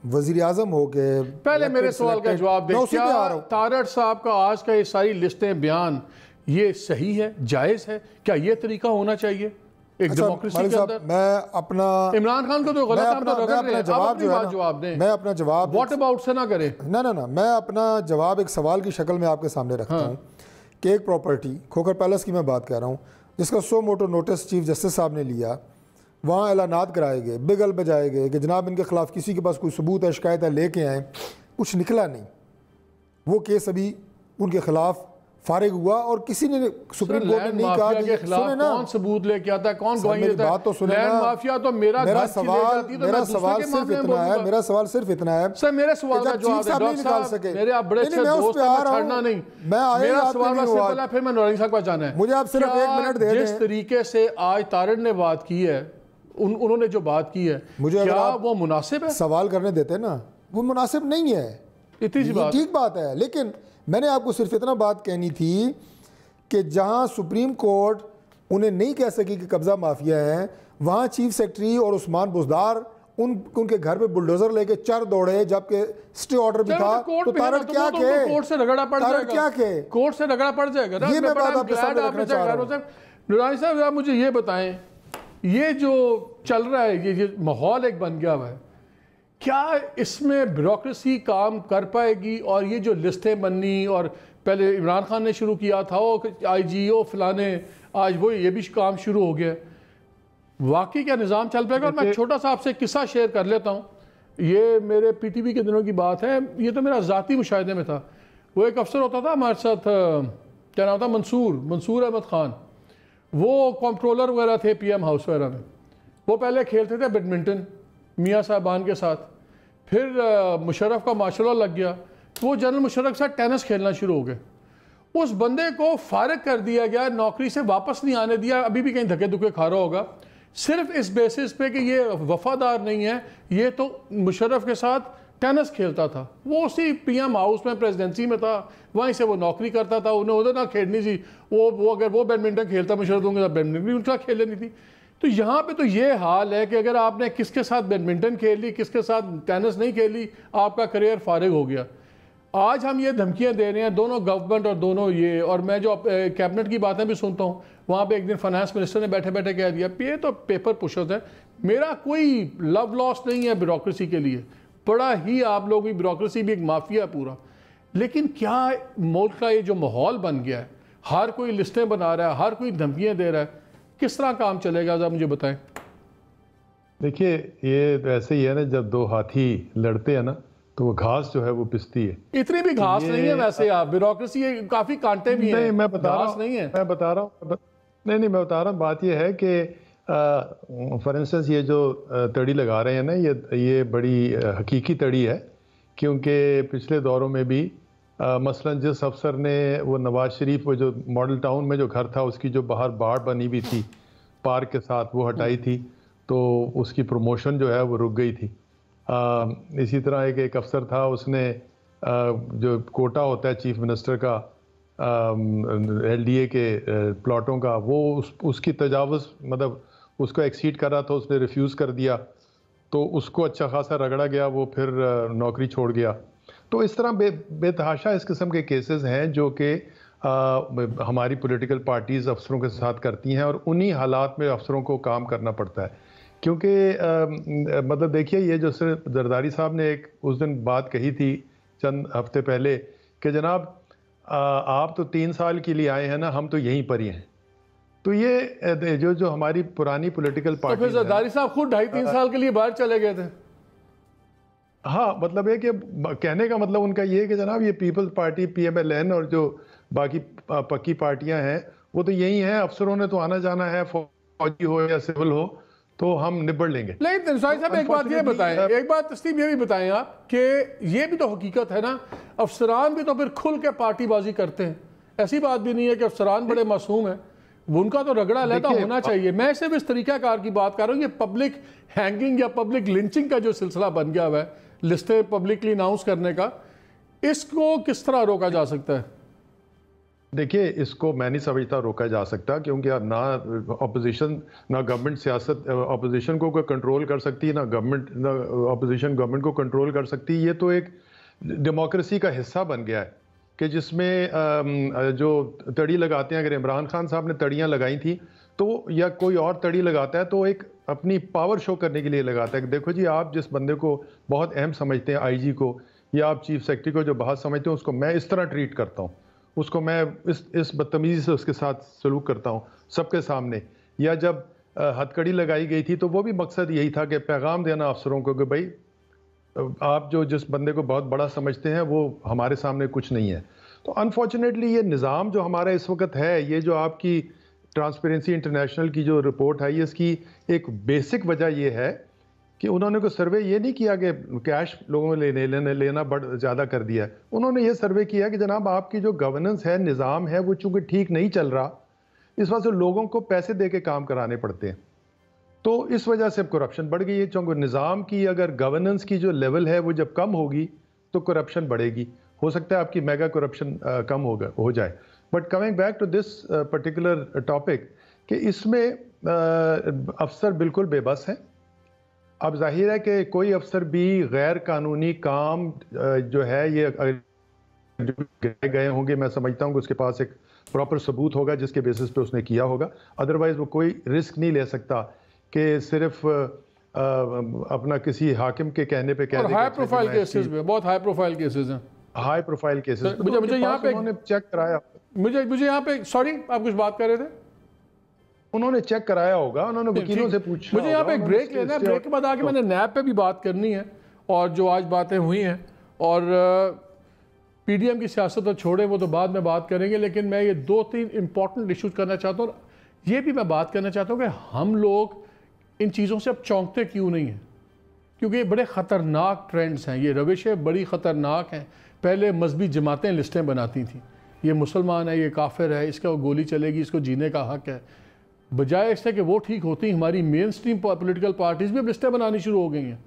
वज़ीर आज़म हो के पहले मेरे सवाल का जवाब दें, क्या तारड़ साहब का आज का ये सारी लिस्टें बयान ये सही है, जायज़ है? क्या ये तरीका होना चाहिए एक डेमोक्रेसी के अंदर? मैं अपना इमरान खान को तो गलत काम तो रगड़ रहे हैं, जवाब दें। मैं अपना जवाब व्हाट अबाउट से ना करें। ना, मैं अपना जवाब एक सवाल की शक्ल में आपके सामने रखता हूँ कि एक प्रॉपर्टी खोखर पैलेस की मैं बात कर रहा हूँ, जिसका सो मोटो नोटिस चीफ जस्टिस साहब ने लिया, वहाँ ऐलानात कराए गए, बिगल बजाए गए कि जनाब इनके खिलाफ किसी के पास कोई सबूत है, शिकायत है, लेके आए, कुछ निकला नहीं। वो केस अभी उनके खिलाफ फारिग हुआ और किसी ने सुप्रीम कोर्ट ने नहीं कहा कि सुने ना कौन सबूत लेके आता है, कौन गवाही देता है। बात तो सुने ना, माफिया तो मेरा सवाल सिर्फ इतना है, मेरा सवाल सिर्फ इतना है सर, मेरे सवाल का जवाब नहीं निकाल सके। मेरे आप बड़े अच्छे दोस्त हैं, छड़ना नहीं। मेरा सवाल बस सिंपल है, फिर मैं नूरानी साहब का जाना है। मुझे आप सिर्फ 1 मिनट दे दें। जिस तरीके से आज तारड़ ने बात की है, उन्होंने जो बात की है, मुझे क्या वो मुनासिब है? सवाल करने देते ना, वो मुनासिब नहीं है। इतनी सी बात ठीक बात है, लेकिन मैंने आपको सिर्फ इतना बात कहनी थी कि जहां सुप्रीम कोर्ट उन्हें नहीं कह सकी कि कब्जा माफिया हैं, वहां चीफ सेक्रेटरी और उस्मान बुज़दार उनके घर पे बुलडोजर लेके चर दौड़े, जबकि स्टे ऑर्डर भी था। तो तारड़ क्या के कोर्ट से रगड़ा पड़ जाएगा, क्या के कोर्ट से रगड़ा पड़ जाएगा। ये मैं बात आपके सामने रखना चाह रहा हूं। नूरानी साहब, आप मुझे ये बताएं, ये जो चल रहा है, ये माहौल एक बन गया हुआ है, क्या इसमें ब्यूरोक्रेसी काम कर पाएगी? और ये जो लिस्टें बननी, और पहले इमरान खान ने शुरू किया था वो IGO फलाने, आज वो ये भी काम शुरू हो गया, वाकई क्या निज़ाम चल पाएगा? और मैं छोटा सा आपसे किस्सा शेयर कर लेता हूँ। ये मेरे PTV के दिनों की बात है, ये तो मेरा ज़ाती मुशाहिदे में था। वो एक अफसर होता था हमारे साथ, क्या नाम था, मंसूर अहमद खान। वो कंट्रोलर वगैरह थे PM हाउस वगैरह में। वो पहले खेलते थे बैडमिंटन मियाँ साहबान के साथ, फिर मुशर्रफ का माशाल्लाह लग गया, वो जनरल मुशर्रफ के साथ टेनिस खेलना शुरू हो गए। उस बंदे को फारिग कर दिया गया, नौकरी से वापस नहीं आने दिया, अभी भी कहीं धक्के धुक्के खा रहा होगा, सिर्फ इस बेसिस पे कि ये वफादार नहीं है, ये तो मुशर्रफ के साथ टेनिस खेलता था। वो उसी PM हाउस में प्रेसिडेंसी में था, वहीं से वो नौकरी करता था, उन्हें उधर ना खेलनी थी। वो अगर वो बैडमिंटन खेलता मुशर्रफ उनके साथ बैडमिंटन भी उनका खेल लेनी थी। तो यहाँ पे तो ये हाल है कि अगर आपने किसके साथ बैडमिंटन खेल ली, किसके साथ टेनिस नहीं खेली, आपका करियर फारिग हो गया। आज हम ये धमकियाँ दे रहे हैं, दोनों गवर्नमेंट और दोनों ये, और मैं जो कैबिनेट की बातें भी सुनता हूँ, वहाँ पे एक दिन फाइनेंस मिनिस्टर ने बैठे बैठे कह दिया, ये तो पेपर पुशर्स है। मेरा कोई लव लॉस नहीं है ब्यूरोक्रेसी के लिए, बड़ा ही आप लोगों की ब्यूरोक्रेसी भी एक माफिया पूरा। लेकिन क्या मुल्क का ये जो माहौल बन गया है, हर कोई लिस्टें बना रहा है, हर कोई धमकियाँ दे रहा है, किस तरह काम चलेगा, जरा मुझे बताएं। देखिए, ये तो ऐसे ही है ना, जब दो हाथी लड़ते हैं ना, तो वो घास जो है वो पिसती है। इतनी भी घास नहीं है वैसे, आप ब्यूरोक्रेसी काफी कांटे भी हैं। नहीं, मैं बता रहा हूँ, नहीं है, मैं बता रहा हूँ, नहीं मैं बता रहा हूँ। बात ये है कि फॉर इंस्टेंस ये जो तड़ी लगा रहे हैं ना, ये बड़ी हकीकी तड़ी है, क्योंकि पिछले दौरों में भी मसलन जिस अफसर ने वो नवाज शरीफ, वो जो मॉडल टाउन में जो घर था, उसकी जो बाहर बाड़ बनी हुई थी पार्क के साथ, वो हटाई थी, तो उसकी प्रमोशन जो है वो रुक गई थी। इसी तरह एक अफसर था, उसने जो कोटा होता है चीफ मिनिस्टर का LDA के प्लॉटों का, वो उसकी तजावुज़, मतलब उसको एक्सीड कर रहा था, उसने रिफ्यूज़ कर दिया, तो उसको अच्छा खासा रगड़ा गया, वो फिर नौकरी छोड़ गया। तो इस तरह बेतहाशा इस किस्म के केसेस हैं जो कि हमारी पॉलिटिकल पार्टीज़ अफसरों के साथ करती हैं, और उन्हीं हालात में अफसरों को काम करना पड़ता है। क्योंकि मतलब देखिए, ये जो जरदारी साहब ने एक उस दिन बात कही थी चंद हफ्ते पहले कि जनाब आप तो 3 साल के लिए आए हैं ना, हम तो यहीं पर ही हैं। तो ये जो हमारी पुरानी पॉलिटिकल पार्टी, तो फिर जरदारी साहब खुद 2.5-3 साल के लिए बाहर चले गए थे। हाँ, मतलब है कि कहने का मतलब उनका ये है कि जनाब ये पीपल्स पार्टी PMLN और जो बाकी पक्की पार्टियां हैं वो तो यही हैं, अफसरों ने तो आना जाना है फौजी हो या सिविल हो तो हम निबड़ लेंगे। लेकिन साहब एक बात ये बताएं, एक बात तस्लीम ये भी बताएं आप कि ये भी तो हकीकत है ना, अफसरान भी तो फिर खुल के पार्टीबाजी करते हैं। ऐसी बात भी नहीं है कि अफसरान बड़े मासूम हैं, उनका तो रगड़ा अलहदा होना चाहिए। मैं सिर्फ इस तरीकाकार की बात कर रहा हूँ, ये पब्लिक हैंगिंग या पब्लिक लिंचिंग का जो सिलसिला बन गया हुआ है, लिस्टें पब्लिकली अनाउंस करने का, इसको किस तरह रोका जा सकता है? देखिए, इसको मैं नहीं समझता रोका जा सकता, क्योंकि ना अपोजिशन ना गवर्नमेंट सियासत अपोजिशन को कंट्रोल कर सकती है, ना गवर्नमेंट ना अपोजिशन गवर्नमेंट को कंट्रोल कर सकती है। ये तो एक डेमोक्रेसी का हिस्सा बन गया है कि जिसमें जो तड़ी लगाते हैं, अगर इमरान खान साहब ने तड़ियाँ लगाई थी तो, या कोई और तड़ी लगाता है तो एक अपनी पावर शो करने के लिए लगाता है। देखो जी, आप जिस बंदे को बहुत अहम समझते हैं, आईजी को, या आप चीफ सेक्रेटरी को जो बहुत समझते हैं, उसको मैं इस तरह ट्रीट करता हूँ, उसको मैं इस बदतमीजी से उसके साथ सलूक करता हूँ सबके सामने। या जब हथकड़ी लगाई गई थी तो वो भी मकसद यही था कि पैगाम देना अफसरों को कि भाई आप जो जिस बंदे को बहुत बड़ा समझते हैं वो हमारे सामने कुछ नहीं है। तो अनफॉर्चुनेटली ये निज़ाम जो हमारा इस वक्त है, ये जो आपकी ट्रांसपेरेंसी इंटरनेशनल की जो रिपोर्ट है, ये इसकी एक बेसिक वजह ये है कि उन्होंने कोई सर्वे ये नहीं किया कि कैश लोगों में लेना बढ़ ज़्यादा कर दिया है। उन्होंने ये सर्वे किया कि जनाब आपकी जो गवर्नेंस है, निज़ाम है, वो चूँकि ठीक नहीं चल रहा, इस वजह से लोगों को पैसे दे के काम कराने पड़ते हैं, तो इस वजह से अब करप्शन बढ़ गई है। क्योंकि निज़ाम की अगर गवर्नेंस की जो लेवल है वो जब कम होगी तो करप्शन बढ़ेगी। हो सकता है आपकी मेगा करप्शन कम हो जाए। But coming back to this particular topic, कि इसमें अफसर बिल्कुल बेबस हैं। अब जाहिर है कि कोई अफसर भी गैर कानूनी काम जो है ये गए होंगे, मैं समझता हूँ कि उसके पास एक प्रॉपर सबूत होगा जिसके बेसिस पे उसने किया होगा। अदरवाइज वो कोई रिस्क नहीं ले सकता कि सिर्फ अपना किसी हाकिम के कहने पे कह दे। हाई प्रोफाइल केसेस में, बहुत हाई प्रोफाइल केसेस हैं, हाई प्रोफाइल केसेस। मुझे यहाँ पे उन्होंने चेक कराया, मुझे यहाँ पे, सॉरी आप कुछ बात कर रहे थे? उन्होंने चेक कराया होगा, उन्होंने वकीलों से पूछा। मुझे यहाँ पे एक ब्रेक लेना है, ब्रेक के बाद आके मैंने नैब पे भी बात करनी है, और जो आज बातें हुई हैं, और पीडीएम की सियासत तो छोड़े, वो तो बाद में बात करेंगे, लेकिन मैं ये 2-3 इंपॉर्टेंट इशूज करना चाहता हूँ। ये भी मैं बात करना चाहता हूँ कि हम लोग इन चीज़ों से अब चौंकते क्यों नहीं हैं, क्योंकि ये बड़े ख़तरनाक ट्रेंड्स हैं, ये रविशें बड़ी ख़तरनाक हैं। पहले मजहबी जमातें लिस्टें बनाती थी, ये मुसलमान है, ये काफिर है, इसका गोली चलेगी, इसको जीने का हक है। बजाय इससे कि वो ठीक होती, हमारी मेन स्ट्रीम पॉलिटिकल पार्टीज़ भी अब लिस्टें बनानी शुरू हो गई हैं।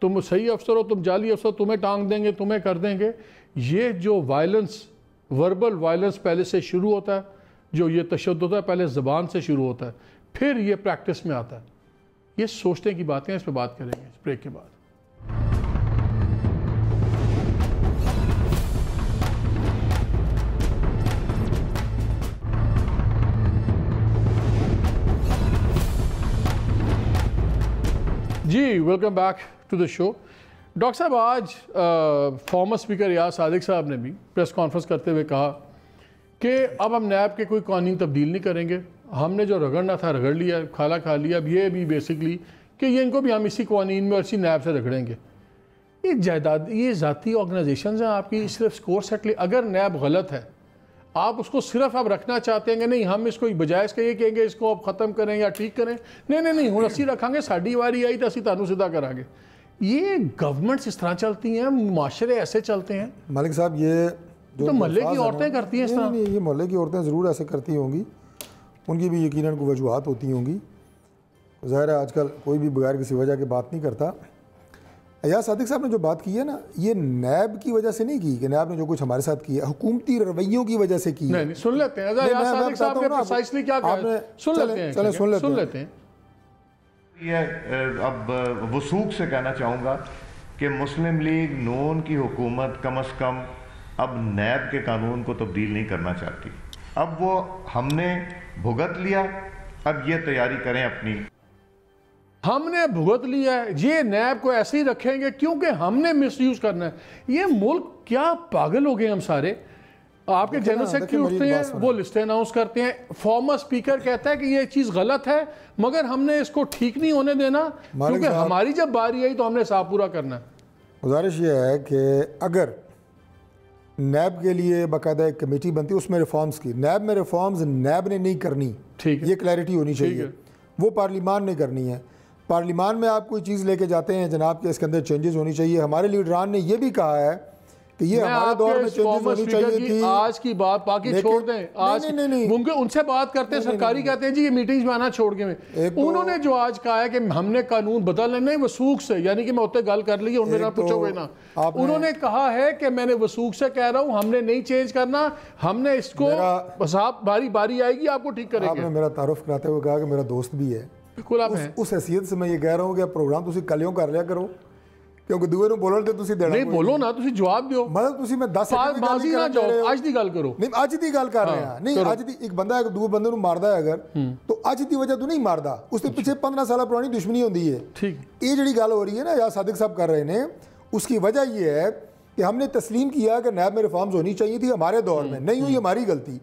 तुम सही अफसर हो, तुम जाली अफसर, तुम्हें टांग देंगे, तुम्हें कर देंगे। ये जो वायलेंस, वर्बल वायलेंस पहले से शुरू होता है, जो ये तशद्दुद है पहले ज़बान से शुरू होता है, फिर ये प्रैक्टिस में आता है। ये सोचने की बातें हैं, इस पर बात करेंगे इस ब्रेक के बाद। जी, welcome back to the show. Doctor साहब, आज फॉर्मर स्पीकर रियाज सादिक साहब ने भी प्रेस कॉन्फ्रेंस करते हुए कहा कि अब हम नैब के कोई कानून तब्दील नहीं करेंगे, हमने जो रगड़ना था रगड़ लिया, खाला खा लिया। अब ये भी बेसिकली कि ये इनको भी हम इसी कानून में और इसी नैब से रगड़ेंगे। ये जायदाद, ये ज़ाती ऑर्गेनाइजेशन हैं आपकी, सिर्फ स्कोर सेट ले। अगर नैब गलत है, आप उसको सिर्फ आप रखना चाहते हैं, नहीं हम इसको बजाय इसके ये कहेंगे इसको आप ख़त्म करें या ठीक करें, नहीं हुण असी रखांगे, साड़ी वारी आई तो असी तुहानू सीधा करांगे। ये गवर्नमेंट्स इस तरह चलती हैं, माशरे ऐसे चलते हैं। मालिक साहब, ये तो मोहल्ले की औरतें करती हैं इस तरह? नहीं, ये मोहल्ले की औरतें ज़रूर ऐसे करती होंगी, उनकी भी यकीनन कोई वजूहत होती होंगी। ज़ाहिर है आजकल कोई भी बगैर किसी वजह की बात नहीं करता। अयाज सादिक साहब ने जो बात की है ना, ये नैब की वजह से नहीं की, कि नैब ने जो कुछ हमारे साथ किया, हुकूमती रवैयों की वजह से की। नहीं, सुन लेते हैं अयाज सादिक साहब ने प्रिसाइसली क्या कहा, सुन लेते हैं। ये अब वसूख से कहना चाहूँगा कि मुस्लिम लीग नून की हुकूमत कम से कम अब नैब के कानून को तब्दील नहीं करना चाहती। अब वो हमने भुगत लिया, अब ये तैयारी करें अपनी। हमने भुगत लिया है, ये नैब को ऐसे ही रखेंगे क्योंकि हमने मिसयूज करना है। ये मुल्क क्या पागल हो गए हम सारे। आपके जनरल सेक्रेटरी उठते हैं, वो लिस्टें अनाउंस करते हैं, फॉर्मर स्पीकर कहता है कि ये चीज़ गलत है, मगर हमने इसको ठीक नहीं होने देना, क्योंकि हमारी जब बारी आई तो हमने साफ पूरा करना है। गुजारिश ये है कि अगर नैब के लिए बाकायदा एक कमेटी बनती है, उसमें रिफॉर्म्स की, नैब में रिफॉर्म्स नैब ने नहीं करनी, ठीक है, ये क्लैरिटी होनी चाहिए। वो पार्लिमान ने करनी है। पार्लिमान में आप कोई चीज़ लेके जाते हैं जनाब कि इसके अंदर चेंजेस होनी चाहिए। हमारे लीडरान ने ये भी कहा है कि ये हमारे दौर में चेंजेस होनी चाहिए थी। आज की बात बाकी छोड़ दें, आज नहीं, उनसे बात करते हैं, सरकारी कहते हैं जी ये मीटिंग्स में आना छोड़ के उन्होंने जो आज कहा है कि हमने कानून बदलने नहीं वसूख से, यानी कि मैं उतने गल कर ली उन्होंने पूछोगे ना, उन्होंने कहा है कि मैंने वसूख से कह रहा हूँ, हमने नहीं चेंज करना, हमने इसको बारी बारी आएगी आपको ठीक करेंगे। आपने मेरा तारुफ कराते हुए कहा कि मेरा दोस्त भी है, बिल्कुल आप उस हैसियत से मैं ये कह रहा हूँ कि प्रोग्राम तुसी कलियों कर लिया करो, क्योंकि दूए ਨੂੰ ਬੋਲਣ ਤੇ ਤੁਸੀਂ ਦੇਣਾ ਨਹੀਂ ਬੋਲੋ ਨਾ, ਤੁਸੀਂ ਜਵਾਬ ਦਿਓ। ਮਤਲਬ ਤੁਸੀਂ ਮੈਂ 10 ਮਾਜ਼ੀ ਨਾ ਜਾਓ, ਅੱਜ ਦੀ ਗੱਲ ਕਰੋ। ਨਹੀਂ ਅੱਜ ਦੀ ਗੱਲ ਕਰ ਰਹੇ ਹਾਂ, ਨਹੀਂ ਅੱਜ ਦੀ ਇੱਕ ਬੰਦਾ ਇੱਕ ਦੂਏ ਬੰਦੇ ਨੂੰ ਮਾਰਦਾ ਹੈ ਅਗਰ तो ਅੱਜ ਦੀ ਵਜ੍ਹਾ ਤੋਂ ਨਹੀਂ ਮਾਰਦਾ, उसके पीछे 15 साल पुरानी दुश्मनी होती है। ठीक, ये ਜਿਹੜੀ ਗੱਲ हो रही है ना या सादिक साहब कर रहे हैं, उसकी वजह ये है कि हमने तस्लीम किया कि नैब में रिफॉर्म्स होनी चाहिए थी हमारे दौर में, नहीं हुई हमारी गलती।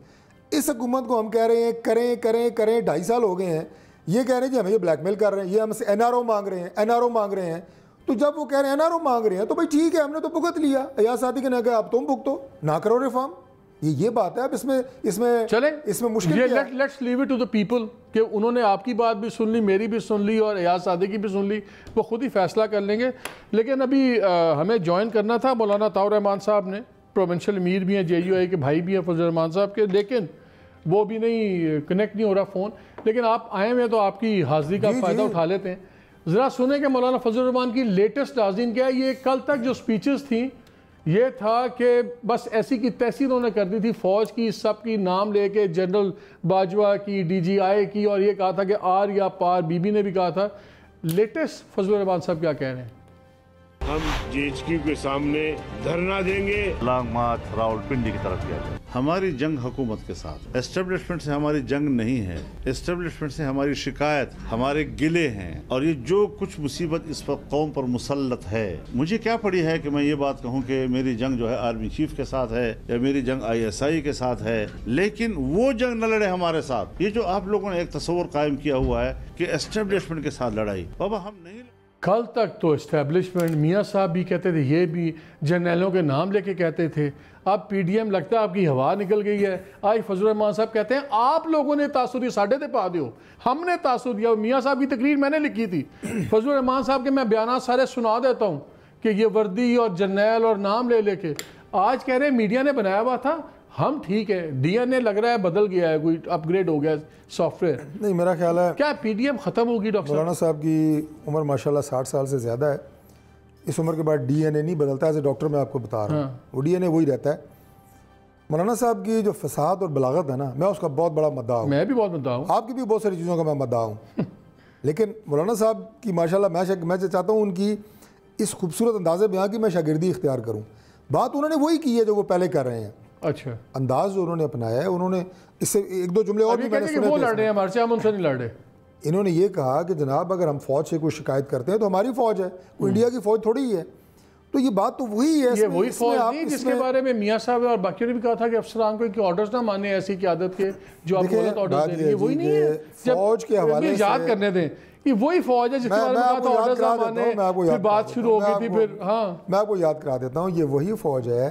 इस हुकूमत को हम कह रहे हैं करें करें करें, 2.5 साल हो गए हैं, ये कह रहे हैं कि हमें ये ब्लैकमेल कर रहे हैं, ये हमसे NRO मांग रहे हैं, NRO मांग रहे हैं। तो जब वो कह रहे हैं NRO मांग रहे हैं तो भाई ठीक है, हमने तो भुगत लिया। अयाज सादिक ने कहा अब तुम भुगतो, ना करो रिफॉर्म, ये बात है। अब इसमें मुश्किल let's leave it to the people कि उन्होंने आपकी बात भी सुन ली, मेरी भी सुन ली और अयाज सादिक की भी सुन ली, वो खुद ही फैसला कर लेंगे। लेकिन अभी हमें ज्वाइन करना था मौलाना ताउर रहमान साहब ने, प्रोविंशियल अमीर भी हैं, JUI के भाई भी हैं फजल रहमान साहब के, लेकिन वो भी नहीं कनेक्ट नहीं हो रहा फ़ोन। लेकिन आप आए हुए तो आपकी हाजिरी का फ़ायदा उठा लेते हैं। ज़रा सुने कि मौलाना फजल रहमान की लेटेस्ट नाज़रीन क्या है। ये कल तक जो स्पीचेस थी ये था कि बस ऐसी की तैसी उन्होंने कर दी थी, फ़ौज की सब की नाम लेके, जनरल बाजवा की, DGI की, और ये कहा था कि आर या पार, बीबी ने भी कहा था। लेटेस्ट फजल रहमान साहब क्या कह रहे हैं? हम GHQ के सामने धरना देंगे, लॉन्ग मार्च रावलपिंडी की तरफ किया जाए। हमारी जंग हुकूमत के साथ, एस्टेब्लिशमेंट से हमारी जंग नहीं है, एस्टेब्लिशमेंट से हमारी शिकायत, हमारे गिले हैं। और ये जो कुछ मुसीबत इस वक्त कौम पर मुसल्लत है, मुझे क्या पड़ी है कि मैं ये बात कहूँ कि मेरी जंग जो है आर्मी चीफ के साथ है या मेरी जंग ISI के साथ है, लेकिन वो जंग न लड़े हमारे साथ। ये जो आप लोगों ने एक तस्वर कायम किया हुआ है कि एस्टेब्लिशमेंट के साथ लड़ाई, बाबा हम नहीं। कल तक तो इस्टेब्लिशमेंट, मियाँ साहब भी कहते थे, ये भी जर्नैलों के नाम लेके कहते थे। अब PDM लगता है आपकी हवा निकल गई है। आज फजल रहमान साहब कहते हैं आप लोगों ने तासुर दिया, साढ़े ते पा दियो, हमने तासुर दिया। मियाँ साहब की तकरीर मैंने लिखी थी, फजल रहमान साहब के मैं बयान सारे सुना देता हूँ कि ये वर्दी और जर्नैल और नाम ले लेके। आज कह रहे हैं मीडिया ने बनाया हुआ था, हम ठीक है, DNA लग रहा है बदल गया है, कोई अपग्रेड हो गया सॉफ्टवेयर। नहीं, मेरा ख्याल है क्या PDM ख़त्म होगी? डॉक्टर मौलाना साहब की उम्र माशाल्लाह 60 साल से ज़्यादा है। इस उम्र के बाद DNA नहीं बदलता, एज ए डॉक्टर मैं आपको बता रहा हूँ, वो DNA वही रहता है। मौलाना साहब की जो फसाद और बलागत है ना, मैं उसका बहुत बड़ा मद्दा हूँ। मैं भी बहुत मद्दा हूँ, आपकी भी बहुत सारी चीज़ों का मैं मद्दा हूँ। लेकिन मौलाना साहब की माशाल्लाह मैं चाहता हूँ उनकी इस खूबसूरत अंदाज़े बयान की मैं शागिर्दी इख्तियार करूँ। बात उन्होंने वही की है जो वो पहले कर रहे हैं। अच्छा, अंदाज जो उन्होंने अपनाया है, उन्होंने इससे एक दो जुमले और भी मैंने सुने, वो लड़ रहे हैं हमारे से, हम उनसे नहीं लड़ रहे। इन्होंने ये कहा कि जनाब अगर हम फ़ौज से कोई शिकायत करते हैं तो हमारी फ़ौज है, कोई इंडिया की फ़ौज थोड़ी ही है। तो ये बात तो वही है, ये वही फौज नहीं जिसके बारे में मियाँ साहब और बाकियों ने भी कहा था कि अफसरान को कि ऑर्डर्स ना माने ऐसी क़यादत के जो आप गलत ऑर्डर्स दे रही है, वही नहीं है। फौज के हवाले से याद करने दें कि वही फौज है जिसके बारे में कहा था ऑर्डर्स ना माने, फिर बात शुरू हो गई थी। फिर हाँ, मैं आपको याद करा देता हूँ, ये वही फौज है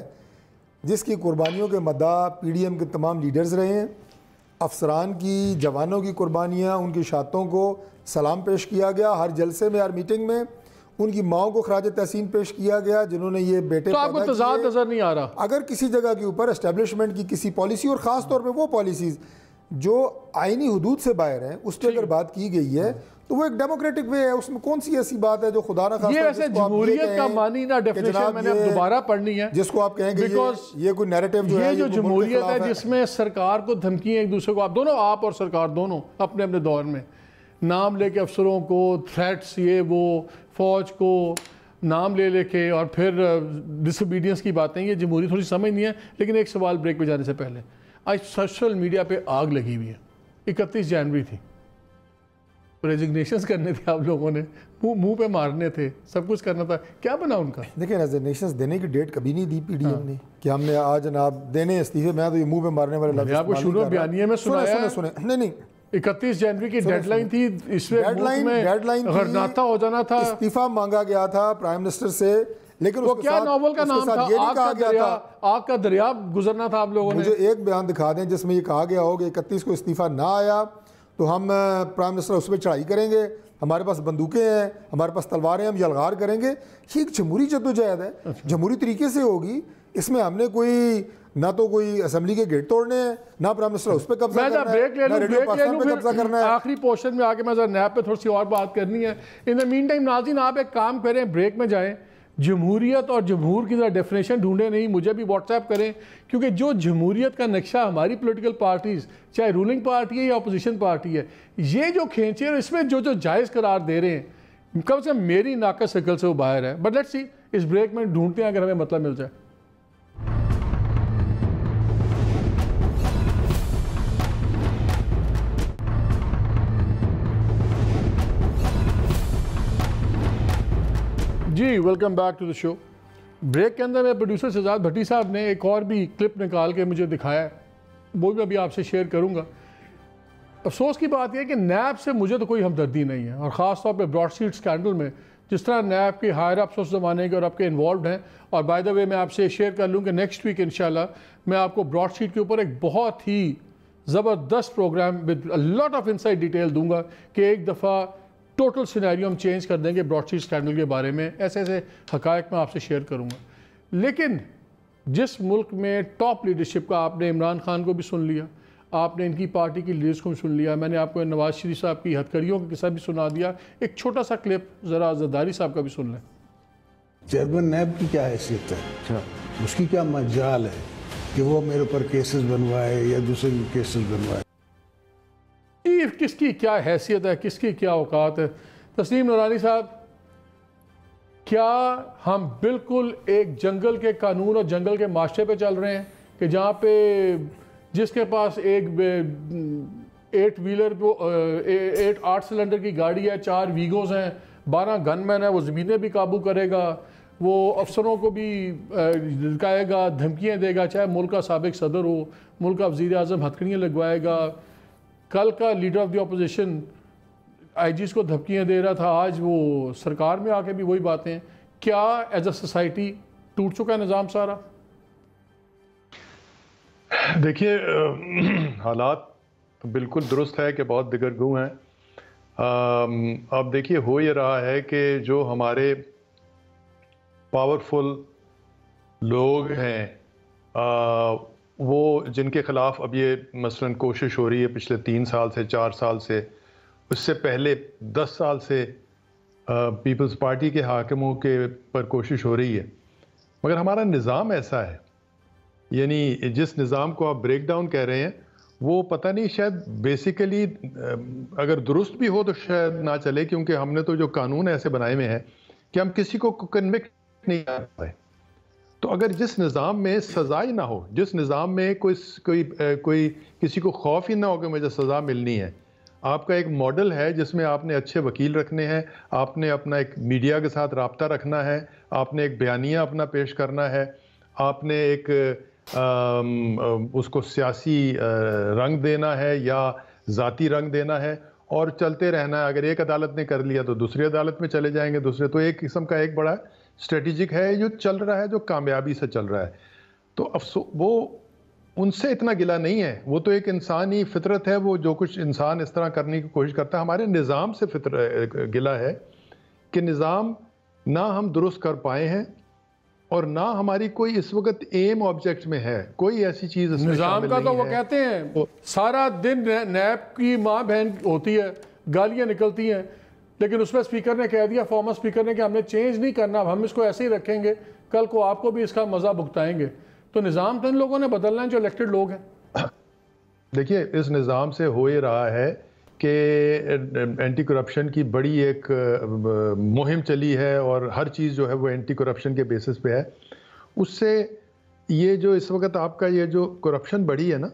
जिसकी कुर्बानियों के मद्दा PDM के तमाम लीडर्स रहे हैं। अफसरान की, जवानों की कुर्बानियाँ, उनकी शहादतों को सलाम पेश किया गया हर जलसे में, हर मीटिंग में। उनकी माओं को खराज तहसीन पेश किया गया जिन्होंने ये बेटे। तो आपको तज़ाद नजर नहीं आ रहा? अगर किसी जगह के ऊपर एस्टेब्लिशमेंट की किसी पॉलिसी, और ख़ास तौर पे वो पॉलिसीज़ जो आइनी हुदूद से बाहर हैं, उस पर अगर बात की गई है तो वो एक डेमोक्रेटिक वे है, उसमें कौन सी ऐसी बात है जो खुदा ना खास्ता ये वैसे जमहूरियत का मानी ना डेफिनेशन मैंने अब दोबारा पढ़नी है, जिसको आप कहेंगे ये कोई नैरेटिव जो है, ये जो जमहूरियत है जिसमें सरकार को धमकियां एक दूसरे को, आप दोनों, आप और सरकार दोनों अपने अपने दौर में नाम लेके अफसरों को थ्रेट्स, ये वो, फौज को नाम ले लेके और फिर डिसोबीडियंस की बातें, ये जमहूरियत थोड़ी समझ नहीं है। लेकिन एक सवाल ब्रेक पे जाने से पहले, आज सोशल मीडिया पे आग लगी हुई है। 31 जनवरी थी, रेजिग्नेशंस करने थे आप लोगों ने, मुंह पे मारने थे, सब कुछ करना था, क्या बना उनका? देखिए, रेजिग्नेशंस देने की डेट कभी नहीं दी PDM ने कि हमने आज जनाब देने इस्तीफे। मैं तो ये मुंह पे मारने वाले लफ्ज़ आपको शुरू में बयानिए में सुनाया। सुने नहीं 31 जनवरी की डेडलाइन थी, इसमें डेडलाइन गरनाता हो जाना था, इस्तीफा मांगा गया था प्राइम मिनिस्टर से। लेकिन वो क्या नॉवल का नाम था, आग का दरिया गुजरना था आप लोगों ने। मुझे एक बयान दिखा दें जिसमें ये कहा गया हो कि 31 को इस्तीफा ना आया तो हम प्राइम मिनिस्टर उस पर चढ़ाई करेंगे, हमारे पास बंदूकें हैं, हमारे पास तलवारें, हम यलगार करेंगे। ये एक जमहूरी जद्दोजहद है, जमहूरी तरीके से होगी। इसमें हमने कोई ना तो कोई असेंबली के गेट तोड़ने हैं, ना प्राइम मिनिस्टर उस पर कब्जा करना है, ना रेडियो पाकिस्तान पे कब्जा करना है। आखिरी पोर्शन में आके मैं जरा नैब पे थोड़ी सी और बात करनी है। इन द मीन टाइम नाज़रीन आप एक काम करें, ब्रेक में जाएं, जमहूरियत और जमहूर की जरा डेफिनेशन ढूंढें, नहीं मुझे भी व्हाट्सएप करें, क्योंकि जो जमहूरियत का नक्शा हमारी पॉलिटिकल पार्टीज़, चाहे रूलिंग पार्टी है या अपोजिशन पार्टी है, ये जो खींचे और इसमें जो जो जायज़ करार दे रहे हैं, कम से कम मेरी नाकस शक्ल से वो बाहर है। बट लेट्स सी, इस ब्रेक में ढूंढते हैं, अगर हमें मतलब मिल जाए। जी welcome back to the show. Break के अंदर मेरे प्रोड्यूसर शहजाद भट्टी साहब ने एक और भी क्लिप निकाल के मुझे दिखाया है, वो भी अभी आपसे शेयर करूंगा। अफसोस की बात यह है कि नैब से मुझे तो कोई हमदर्दी नहीं है, और ख़ास तौर पे ब्रॉडशीट स्कैंडल में जिस तरह नैब के हायर अप्स उस ज़माने के और आपके इन्वॉल्व हैं। और बाय द वे मैं आपसे शेयर कर लूँ कि नेक्स्ट वीक इंशाल्लाह मैं आपको ब्रॉडशीट के ऊपर एक बहुत ही ज़बरदस्त program with a lot of inside detail दूंगा कि एक दफ़ा टोटल सिनेरियो हम चेंज कर देंगे ब्रॉडशीट स्कैंडल के बारे में। ऐसे ऐसे हकायक मैं आपसे शेयर करूंगा। लेकिन जिस मुल्क में टॉप लीडरशिप का, आपने इमरान खान को भी सुन लिया, आपने इनकी पार्टी की लीडर्स को भी सुन लिया, मैंने आपको नवाज शरीफ साहब की हथकड़ियों का किस्सा भी सुना दिया। एक छोटा सा क्लिप ज़रा जरदारी साहब का भी सुन लें। चेयरमैन नैब की क्या हैसियत है? अच्छा, उसकी क्या मजाल है कि वो मेरे ऊपर केसेस बनवाए या दूसरे केसेस बनवाए? किसकी क्या हैसियत है, किसकी क्या औकात है? तस्लीम नूरानी साहब, क्या हम बिल्कुल एक जंगल के कानून और जंगल के माशरे पे चल रहे हैं कि जहाँ पे जिसके पास एक 8 व्हीलर 8 सिलेंडर की गाड़ी है, 4 वीगोज हैं, 12 गनमैन है, वो ज़मीनें भी काबू करेगा, वो अफसरों को भी लटकाएगा, धमकियाँ देगा, चाहे मुल्क का साबिक सदर हो, मुल्क का वज़ीर आज़म हथकड़ियाँ लगवाएगा। कल का लीडर ऑफ द अपोजिशन आईजीज़ को धमकियाँ दे रहा था, आज वो सरकार में आके भी वही बातें। क्या एज अ सोसाइटी टूट चुका है निज़ाम सारा? देखिए हालात तो बिल्कुल दुरुस्त है कि बहुत दिगरगू हैं। अब देखिए हो ये रहा है कि जो हमारे पावरफुल लोग हैं वो जिनके ख़िलाफ़ अब ये मसलन कोशिश हो रही है पिछले 3 साल से 4 साल से, उससे पहले 10 साल से पीपल्स पार्टी के हाकिमों के पर कोशिश हो रही है, मगर हमारा निज़ाम ऐसा है, यानी जिस निज़ाम को आप ब्रेक डाउन कह रहे हैं वो पता नहीं शायद बेसिकली अगर दुरुस्त भी हो तो शायद ना चले, क्योंकि हमने तो जो कानून ऐसे बनाए हुए हैं कि हम किसी को कन्विक्ट नहीं कर पाए। तो अगर जिस निज़ाम में सज़ा ही ना हो, जिस निज़ाम में कोई किसी को खौफ ही ना हो कि मुझे सज़ा मिलनी है, आपका एक मॉडल है जिसमें आपने अच्छे वकील रखने हैं, आपने अपना एक मीडिया के साथ राब्ता रखना है, आपने एक बयानिया अपना पेश करना है, आपने एक उसको सियासी रंग देना है या ज़ाती रंग देना है, और चलते रहना है। अगर एक अदालत ने कर लिया तो दूसरी अदालत में चले जाएंगे दूसरे। तो एक किस्म का एक बड़ा स्ट्रेटेजिक है जो चल रहा है, जो कामयाबी से चल रहा है। तो वो उनसे इतना गिला नहीं है, वो तो एक इंसानी फितरत है, वो जो कुछ इंसान इस तरह करने की कोशिश करता है। हमारे निज़ाम से गिला है कि निज़ाम ना हम दुरुस्त कर पाए हैं और ना हमारी कोई इस वक्त एम ऑब्जेक्ट में है, कोई ऐसी चीज़ निज़ाम का तो वो कहते हैं सारा दिन नैब की माँ बहन होती है, गालियाँ निकलती हैं, लेकिन उसमें स्पीकर ने कह दिया, फॉर्मर स्पीकर ने, कि हमने चेंज नहीं करना, हम इसको ऐसे ही रखेंगे, कल को आपको भी इसका मज़ा भुगताएंगे। तो निज़ाम तो इन लोगों ने बदलना है जो इलेक्टेड लोग हैं। देखिए इस निज़ाम से हो ही रहा है कि एंटी करप्शन की बड़ी एक मुहिम चली है और हर चीज़ जो है वो एंटी करप्शन के बेसिस पे है। उससे ये जो इस वक्त आपका ये जो करप्शन बढ़ी है ना,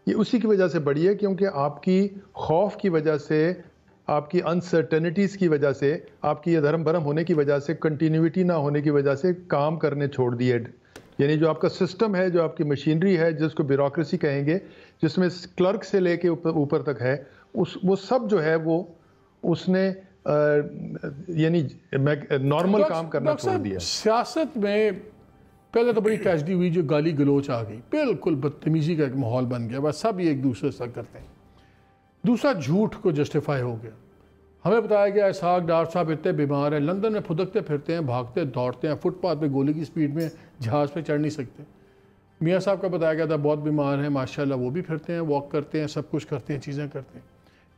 ये उसी की वजह से बढ़ी है, क्योंकि आपकी खौफ की वजह से, आपकी अनसर्टेनिटीज़ की वजह से, आपकी ये धर्म भरम होने की वजह से, कंटिन्यूटी ना होने की वजह से काम करने छोड़ दिए। यानी जो आपका सिस्टम है, जो आपकी मशीनरी है, जिसको ब्यूरोक्रेसी कहेंगे, जिसमें क्लर्क से लेके ऊपर तक है, वो सब जो है वो उसने यानी नॉर्मल काम करना छोड़ दिया। सियासत में पहले तो बड़ी ट्रेजेडी हुई, जो गाली गलोच आ गई, बिल्कुल बदतमीजी का एक माहौल बन गया, बस सब एक दूसरे से करते हैं। दूसरा झूठ को जस्टिफाई हो गया। हमें बताया गया इसहाक डार साहब इतने बीमार हैं, लंदन में फुदकते फिरते हैं, भागते दौड़ते हैं, फुटपाथ पे गोली की स्पीड में जहाज़ पे चढ़ नहीं सकते। मियाँ साहब का बताया गया था बहुत बीमार हैं, माशाल्लाह वो भी फिरते हैं, वॉक करते हैं, सब कुछ करते हैं, चीज़ें करते हैं।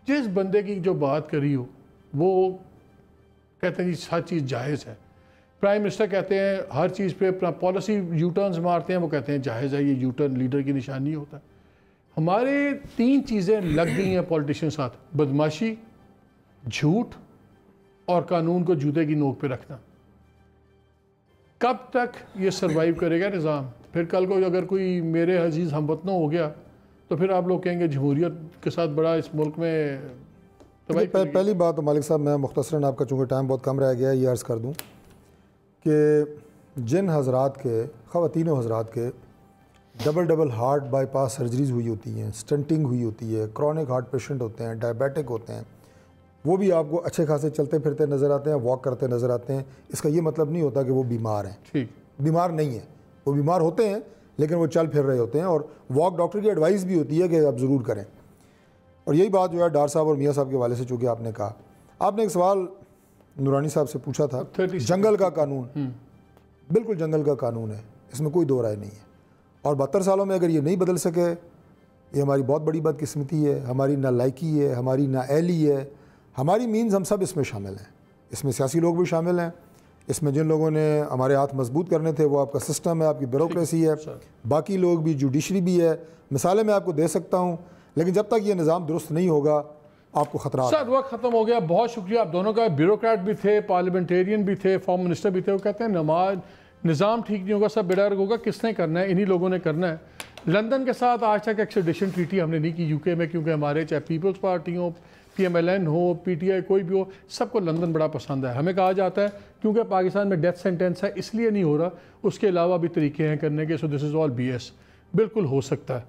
जिस बंदे की जो बात करी हो वो कहते हैं जी हर चीज़ जायज़ है। प्राइम मिनिस्टर कहते हैं हर चीज़ पे अपना पॉलिसी यू टर्न्स मारते हैं, वो कहते हैं जायज़ है, ये यू टर्न लीडर की निशानी होता है। हमारे 3 चीज़ें लग गई हैं पॉलिटिशियन साथ, बदमाशी, झूठ और कानून को जूते की नोक पे रखना। कब तक ये सरवाइव करेगा निज़ाम? फिर कल को अगर कोई मेरे अजीज़ हमवतनों हो गया तो फिर आप लोग कहेंगे जमहूरियत के साथ बड़ा इस मुल्क में पहली बात तो मालिक साहब मैं मुख्तसरन आपका चूँकि टाइम बहुत कम रह गया ये अर्ज़ कर दूँ कि जिन हज़रात के ख़वातीनों हज़रात के डबल हार्ट बाईपास सर्जरीज़ हुई होती हैं, स्टंटिंग हुई होती है, क्रॉनिक हार्ट पेशेंट होते हैं, डायबिटिक होते हैं, वो भी आपको अच्छे खासे चलते फिरते नज़र आते हैं, वॉक करते नज़र आते हैं। इसका ये मतलब नहीं होता कि वो बीमार हैं। ठीक, बीमार नहीं है, वो बीमार होते हैं लेकिन वो चल फिर रहे होते हैं। और वॉक डॉक्टर की एडवाइस भी होती है कि आप ज़रूर करें। और यही बात जो है डार साहब और मियाँ साहब के वाले से चूँकि आपने कहा, आपने एक सवाल नूरानी साहब से पूछा था, जंगल का कानून, बिल्कुल जंगल का कानून है, इसमें कोई दो राय नहीं है। और 72 सालों में अगर ये नहीं बदल सके, ये हमारी बहुत बड़ी बदकिस्मती है, हमारी नालायकी है, हमारी नाअहली है, हमारी मीन्स हम सब इसमें शामिल हैं। इसमें सियासी लोग भी शामिल हैं, इसमें जिन लोगों ने हमारे हाथ मजबूत करने थे वो आपका सिस्टम है, आपकी ब्यूरोक्रेसी है, बाकी लोग भी, जुडिशरी भी है। मिसालें मैं आपको दे सकता हूँ, लेकिन जब तक ये निज़ाम दुरुस्त नहीं होगा आपको खतरा। सर वक्त ख़त्म हो गया, बहुत शुक्रिया आप दोनों का। ब्यूरोक्रेट भी थे, पार्लियामेंटेरियन भी थे, फॉर्म मिनिस्टर भी थे। वो कहते हैं निज़ाम ठीक नहीं होगा, सब बेड़ार होगा, किसने करना है? इन्हीं लोगों ने करना है। लंदन के साथ आज तक एक्स्ट्राडिशन ट्रीटी हमने नहीं की यूके में, क्योंकि हमारे चाहे पीपल्स पार्टी हो, PMLN हो, PTI कोई भी हो, सबको लंदन बड़ा पसंद है। हमें कहा जाता है क्योंकि पाकिस्तान में डेथ सेंटेंस है इसलिए नहीं हो रहा, उसके अलावा भी तरीके हैं करने के। So this is all BS। बिल्कुल हो सकता है।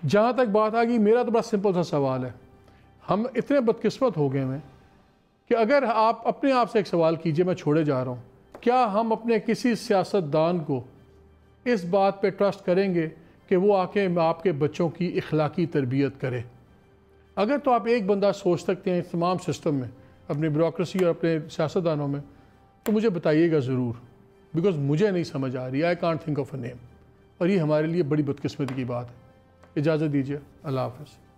जहाँ तक बात आ गई, मेरा तो बड़ा सिंपल सा सवाल है, हम इतने बदकिस्मत हो गए हैं कि अगर आप अपने आप से एक सवाल कीजिए, मैं छोड़े जा रहा हूँ, क्या हम अपने किसी सियासतदान को इस बात पे ट्रस्ट करेंगे कि वो आके आपके बच्चों की इखलाकी तरबियत करे? अगर तो आप एक बंदा सोच सकते हैं तमाम सिस्टम में, अपनी ब्यूरोक्रेसी और अपने सियासतदानों में, तो मुझे बताइएगा ज़रूर, बिकॉज मुझे नहीं समझ आ रही। I can't think of a name, और ये हमारे लिए बड़ी बदकिस्मती की बात है। इजाज़त दीजिए, अल्लाह हाफ़िज़।